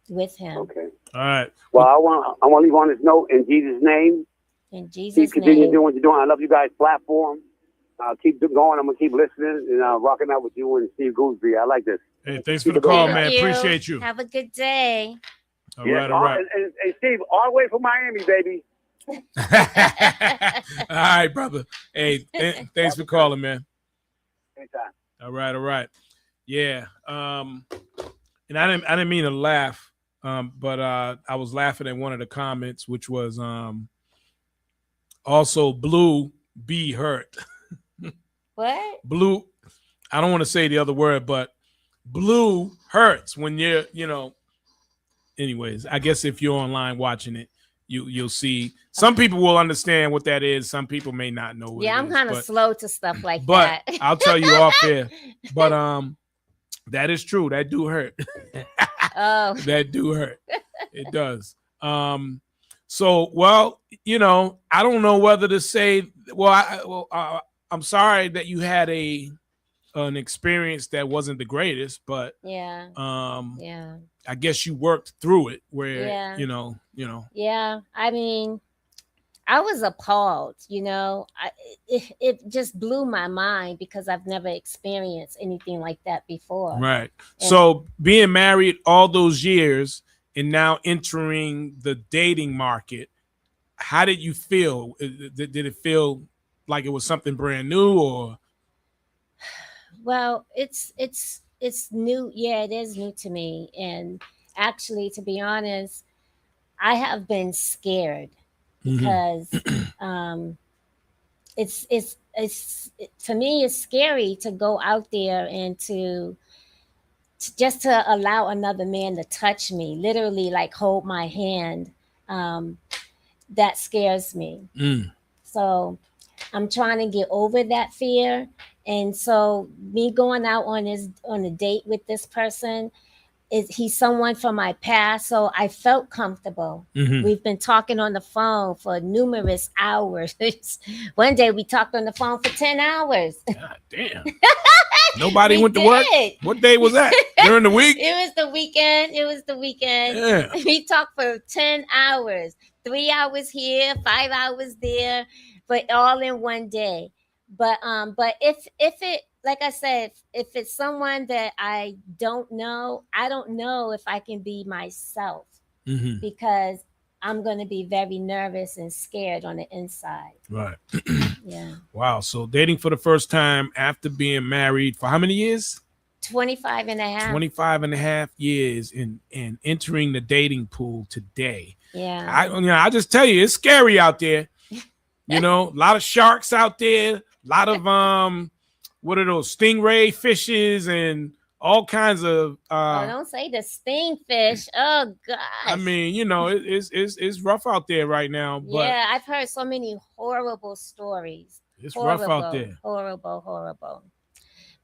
with him. Okay. All right. Well, I want to leave on this note in Jesus' name. In Jesus' name. Continue doing what you're doing. I love you guys' platform. Keep going. I'm gonna keep listening and rocking out with you and Steve Gooseby. I like this. Hey, thanks for the call, man. Appreciate you. Have a good day. All right. And Steve, all the way from Miami, baby. All right, brother. Hey, thanks for calling, man. Anytime. All right. Yeah. And I didn't mean to laugh, but I was laughing at one of the comments, which was also Blue be hurt. What? Blue, I don't want to say the other word, but blue hurts when you're, anyways, I guess if you're online watching it, you'll see. Some people will understand what that is. Some people may not know what it is. I'm kind of slow to stuff like but that. I'll tell you off air. But that is true. That do hurt. Oh. That do hurt. It does. So, well, I don't know whether to say, I'm sorry that you had an experience that wasn't the greatest, but yeah. I guess you worked through it where, Yeah. I mean, I was appalled, it just blew my mind because I've never experienced anything like that before. Right. So being married all those years and now entering the dating market, how did you feel? Did it feel like it was something brand new or? Well, it's new. Yeah, it is new to me. And actually, to be honest, I have been scared because for me it's scary to go out there and just to allow another man to touch me, literally like hold my hand. Um, that scares me. So I'm trying to get over that fear. And so me going out on a date with this person, he's someone from my past, so I felt comfortable. We've been talking on the phone for numerous hours. One day we talked on the phone for 10 hours. God damn. Nobody went to work? What day was that? During the week? It was the weekend. Yeah. We talked for 10 hours. 3 hours here, 5 hours there, but all in one day. But if it, like I said, if it's someone that I don't know if I can be myself because I'm going to be very nervous and scared on the inside. Right. Yeah. Wow. So dating for the first time after being married for how many years? 25 and a half. 25 and a half years and entering the dating pool today. Yeah. I just tell you, it's scary out there. A lot of sharks out there, a lot of what are those stingray fishes and all kinds of don't say the stingfish. Oh gosh. I mean, it's rough out there right now. But yeah, I've heard so many horrible stories. It's rough out there. Horrible.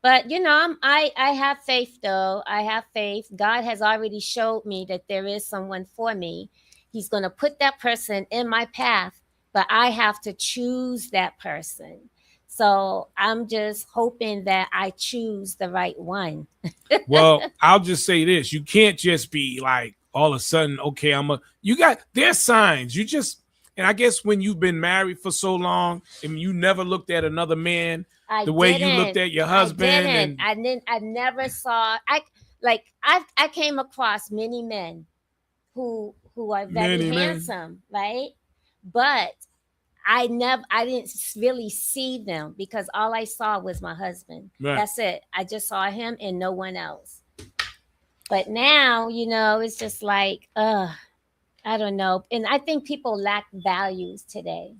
But I have faith though. I have faith. God has already showed me that there is someone for me. He's going to put that person in my path, but I have to choose that person. So I'm just hoping that I choose the right one. Well, I'll just say this. You can't just be like all of a sudden, okay, there's signs. And I guess when you've been married for so long and you never looked at another man the way you looked at your husband. I never saw, I came across many men who are very handsome, right? But I didn't really see them because all I saw was my husband. Right. That's it. I just saw him and no one else. But now, it's just like, I don't know. And I think people lack values today.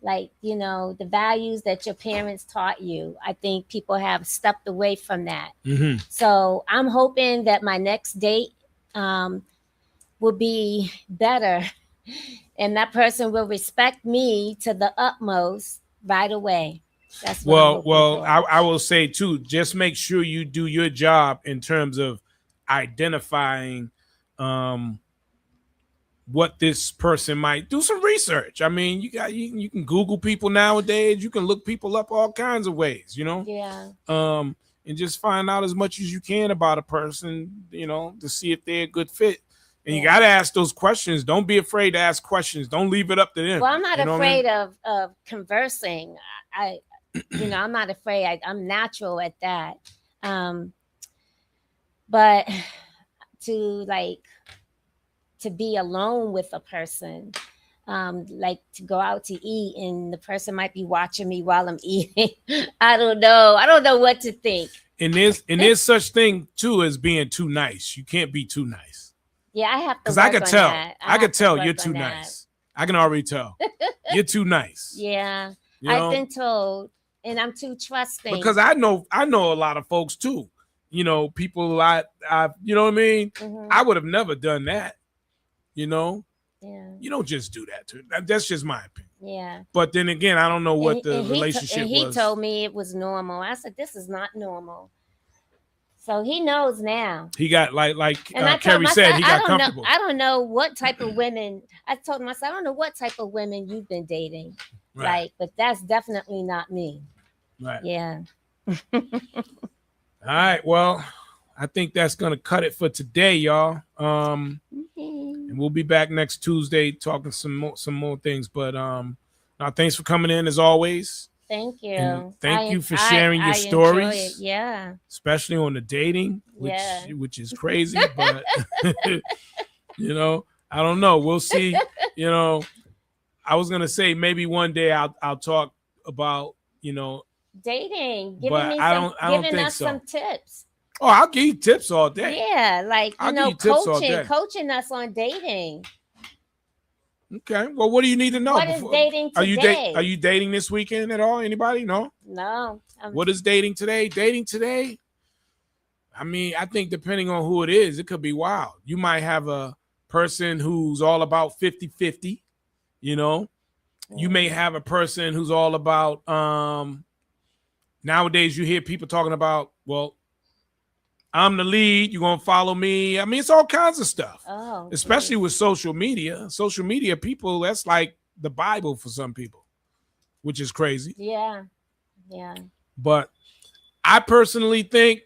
Like, the values that your parents taught you. I think people have stepped away from that. So I'm hoping that my next date will be better. And that person will respect me to the utmost right away. That's what I will say too, just make sure you do your job in terms of identifying what this person might do. Some research. I mean, you can Google people nowadays. You can look people up all kinds of ways, Yeah. And just find out as much as you can about a person, to see if they're a good fit. And you got to ask those questions. Don't be afraid to ask questions. Don't leave it up to them. Well, I'm not afraid of conversing. I'm not afraid. I'm natural at that. But to be alone with a person, like to go out to eat and the person might be watching me while I'm eating. I don't know what to think. And there's such thing too as being too nice. You can't be too nice. Yeah, I have to. Because I could tell. I could tell you're too nice. I can already tell. You're too nice. Yeah, I've been told, and I'm too trusting. Because I know a lot of folks too. People I you know what I mean? I would have never done that. Yeah. You don't just do that to them. That's just my opinion. Yeah. But then again, I don't know what the relationship was. He told me it was normal. I said, this is not normal. So he knows now. He got like Kerry said, he got comfortable. I don't know what type of women. I told him, I said, I don't know what type of women you've been dating. Right. But that's definitely not me. Right. Yeah. All right. Well, I think that's gonna cut it for today, y'all. And we'll be back next Tuesday talking some more things. But thanks for coming in as always. Thank you. And thank you for sharing your stories. Yeah. Especially on the dating, which is crazy. But I don't know. We'll see. I was gonna say maybe one day I'll talk about, dating, But I don't giving think us so. some tips. Oh, I'll give you tips all day. Yeah, like I'll give you tips all day. coaching us on dating. Okay. Well, what do you need to know? What is dating today? Are you dating this weekend at all? Anybody? No. No. What is dating today? Dating today? I mean, I think depending on who it is, it could be wild. You might have a person who's all about 50-50, you know. You may have a person who's all about nowadays you hear people talking about, well, I'm the lead, you're gonna follow me. I mean, it's all kinds of stuff. Oh, especially with social media. Social media people, that's like the Bible for some people, which is crazy. Yeah. Yeah. But I personally think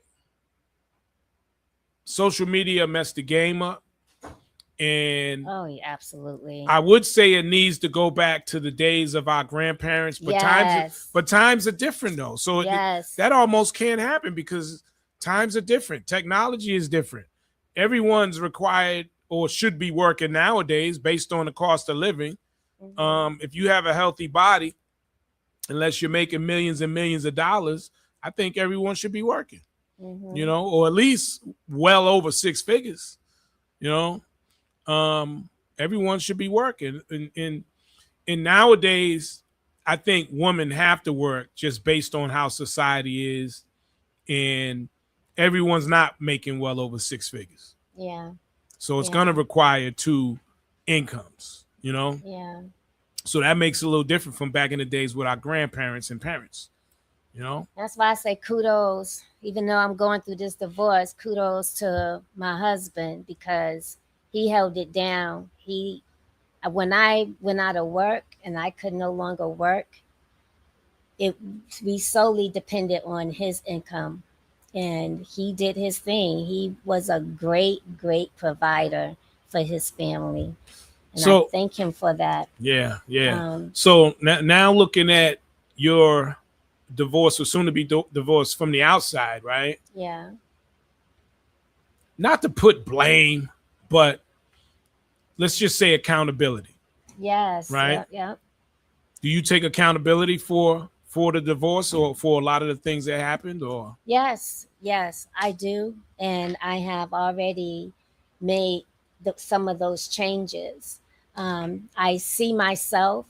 social media messed the game up. And oh, yeah, absolutely. I would say it needs to go back to the days of our grandparents, but times are different though. So that almost can't happen because times are different. Technology is different. Everyone's required or should be working nowadays based on the cost of living. Mm-hmm. If you have a healthy body, unless you're making millions and millions of dollars, I think everyone should be working, you know, or at least well over six figures, you know. Everyone should be working. And nowadays, I think women have to work just based on how society is. And everyone's not making well over six figures. Yeah. So it's going to require two incomes, you know? Yeah. So that makes it a little different from back in the days with our grandparents and parents, you know? That's why I say kudos, even though I'm going through this divorce, kudos to my husband because he held it down. When I went out of work and I could no longer work, we solely depended on his income. And he did his thing. He was a great, great provider for his family. And I thank him for that. Yeah, yeah. So now looking at your divorce or soon to be divorced from the outside, right? Yeah. Not to put blame, but let's just say accountability. Yes. Right? Yeah. Do you take accountability for the divorce or for a lot of the things that happened or? Yes, I do. And I have already made some of those changes. I saw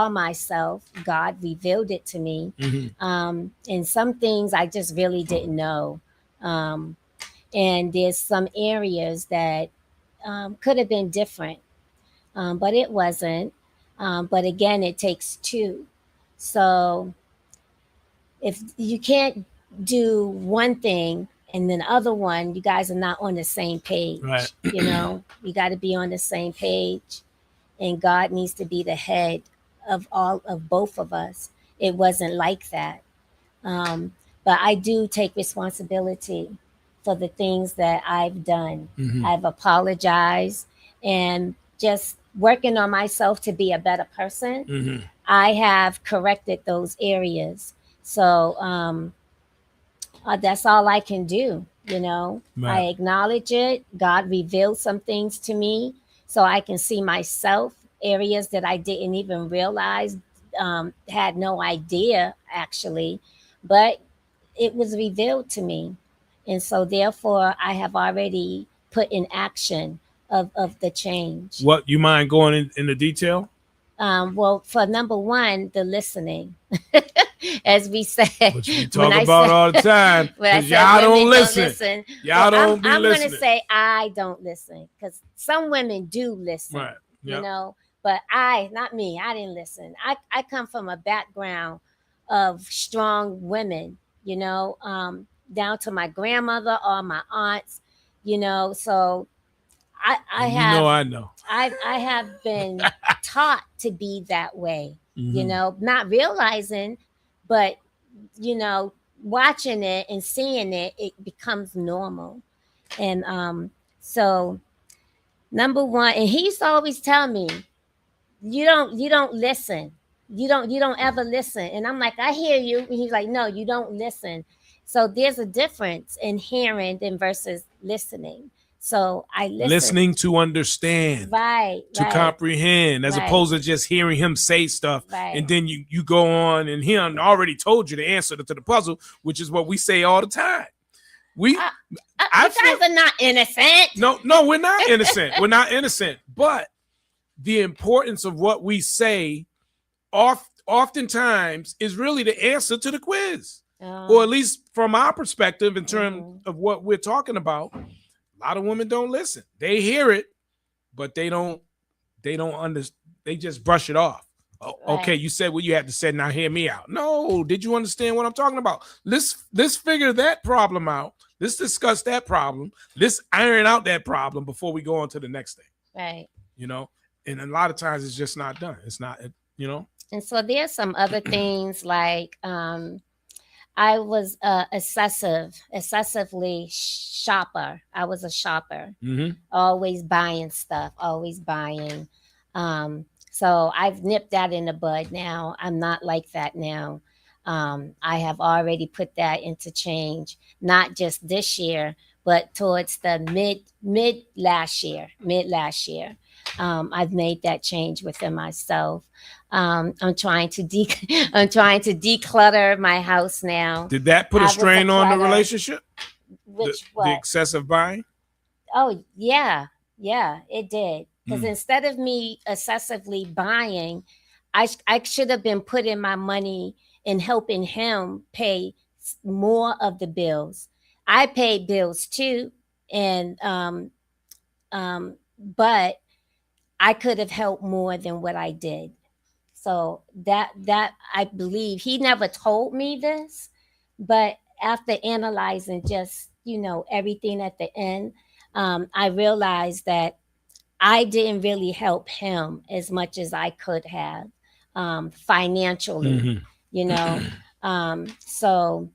myself, God revealed it to me. Mm-hmm. And some things I just really didn't know. And there's some areas that could have been different, but it wasn't. But again, it takes two. So if you can't do one thing and then the other one, you guys are not on the same page. Right. You know, you got to be on the same page, and God needs to be the head of both of us. It wasn't like that. But I do take responsibility for the things that I've done. Mm-hmm. I've apologized and just working on myself to be a better person. Mm-hmm. I have corrected those areas. So that's all I can do, you know. Right. I acknowledge it. God revealed some things to me so I can see myself, areas that I didn't even realize, had no idea actually, but it was revealed to me. And so therefore I have already put in action of the change. What, you mind going in the detail? Well, for number one, the listening, as we said, which we talk about all the time. Y'all don't listen. Y'all don't be listening. I'm going to say I don't listen because some women do listen, right. Yep. You know, but not me. I didn't listen. I come from a background of strong women, you know, down to my grandmother or my aunts, you know, so I have been taught to be that way, mm-hmm. You know, not realizing, but, you know, watching it and seeing it, it becomes normal. And so number one, and he used to always tell me, you don't listen. You don't ever listen. And I'm like, I hear you. And he's like, no, you don't listen. So there's a difference in hearing than versus listening. So I listen. Listening to understand, Right. to comprehend, as opposed to just hearing him say stuff. Right. And then you go on and he already told you the answer to the puzzle, which is what we say all the time. You guys are not innocent. No, we're not innocent. We're not innocent. But the importance of what we say oftentimes is really the answer to the quiz. Or at least from our perspective, in terms of what we're talking about. A lot of women don't listen. They hear it, but they don't understand. They just brush it off. Oh, okay, you said what you had to say. Now hear me out. No, did you understand what I'm talking about? Let's figure that problem out. Let's discuss that problem. Let's iron out that problem before we go on to the next thing. Right. You know, and a lot of times it's just not done. It's not, you know. And so there's some other things like I was excessively shopper. I was a shopper, always buying stuff, always buying. So I've nipped that in the bud now. I'm not like that now. I have already put that into change, not just this year, but towards the mid last year. I've made that change within myself. I'm trying to declutter my house now. Did that put a strain on the relationship? The excessive buying? Oh, yeah, it did. Because instead of me excessively buying, I should have been putting my money in helping him pay more of the bills. I paid bills too, and but I could have helped more than what I did. So that I believe, he never told me this, but after analyzing just, everything at the end, I realized that I didn't really help him as much as I could have financially, so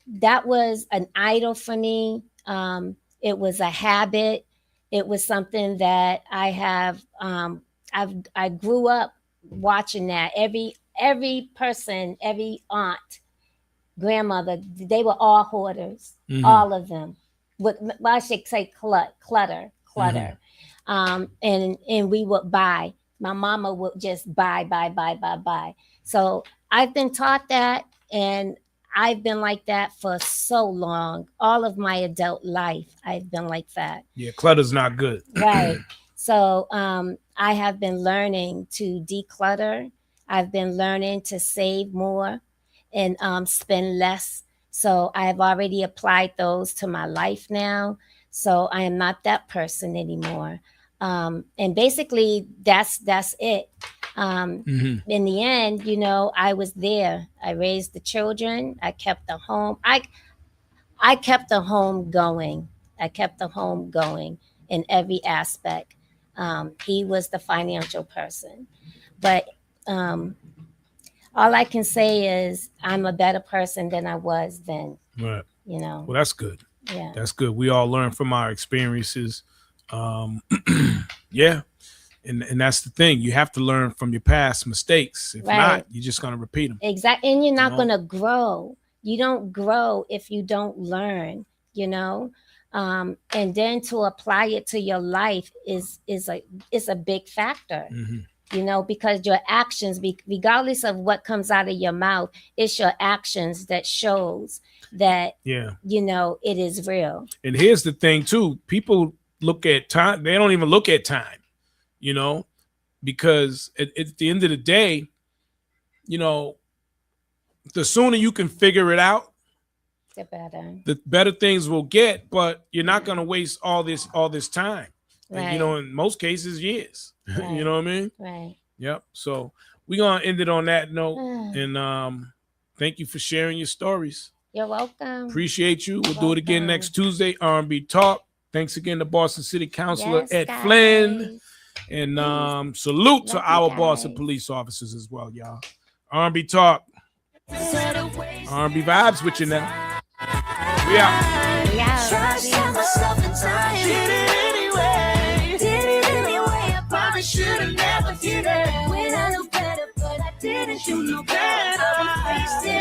that was an idol for me. It was a habit. It was something that I have, I grew up watching that. Every person, every aunt, grandmother, they were all hoarders, all of them. I should say clutter. And we would buy. My mama would just buy. So I've been taught that, and I've been like that for so long. All of my adult life, I've been like that. Yeah, clutter's not good. Right. So I have been learning to declutter. I've been learning to save more and spend less. So I have already applied those to my life now. So I am not that person anymore. And basically, that's it. In the end, I was there. I raised the children. I kept the home. I kept the home going. In every aspect. He was the financial person. But all I can say is I'm a better person than I was then. Right. Well, that's good. Yeah. That's good. We all learn from our experiences. Yeah. And that's the thing. You have to learn from your past mistakes. If not, you're just going to repeat them. Exactly. And you're not going to grow. You don't grow if you don't learn, and then to apply it to your life is a big factor. Because your actions, regardless of what comes out of your mouth, it's your actions that shows that, it is real. And here's the thing too. People look at time. They don't even look at time, because at the end of the day, the sooner you can figure it out, the better things will get, but you're not going to waste all this time. Right. And, in most cases, years. Right. You know what I mean? Right. Yep. So we're going to end it on that note. And thank you for sharing your stories. You're welcome. Appreciate you. We'll do it again next Tuesday, R&B Talk. Thanks again to Boston City Councilor Ed Flynn. And salute to our Boston police officers as well, y'all. R&B Talk. R&B vibes with you now. We out. Trusting myself in time. Did it anyway. I probably should have never did it. When I knew better, but I didn't. You knew better.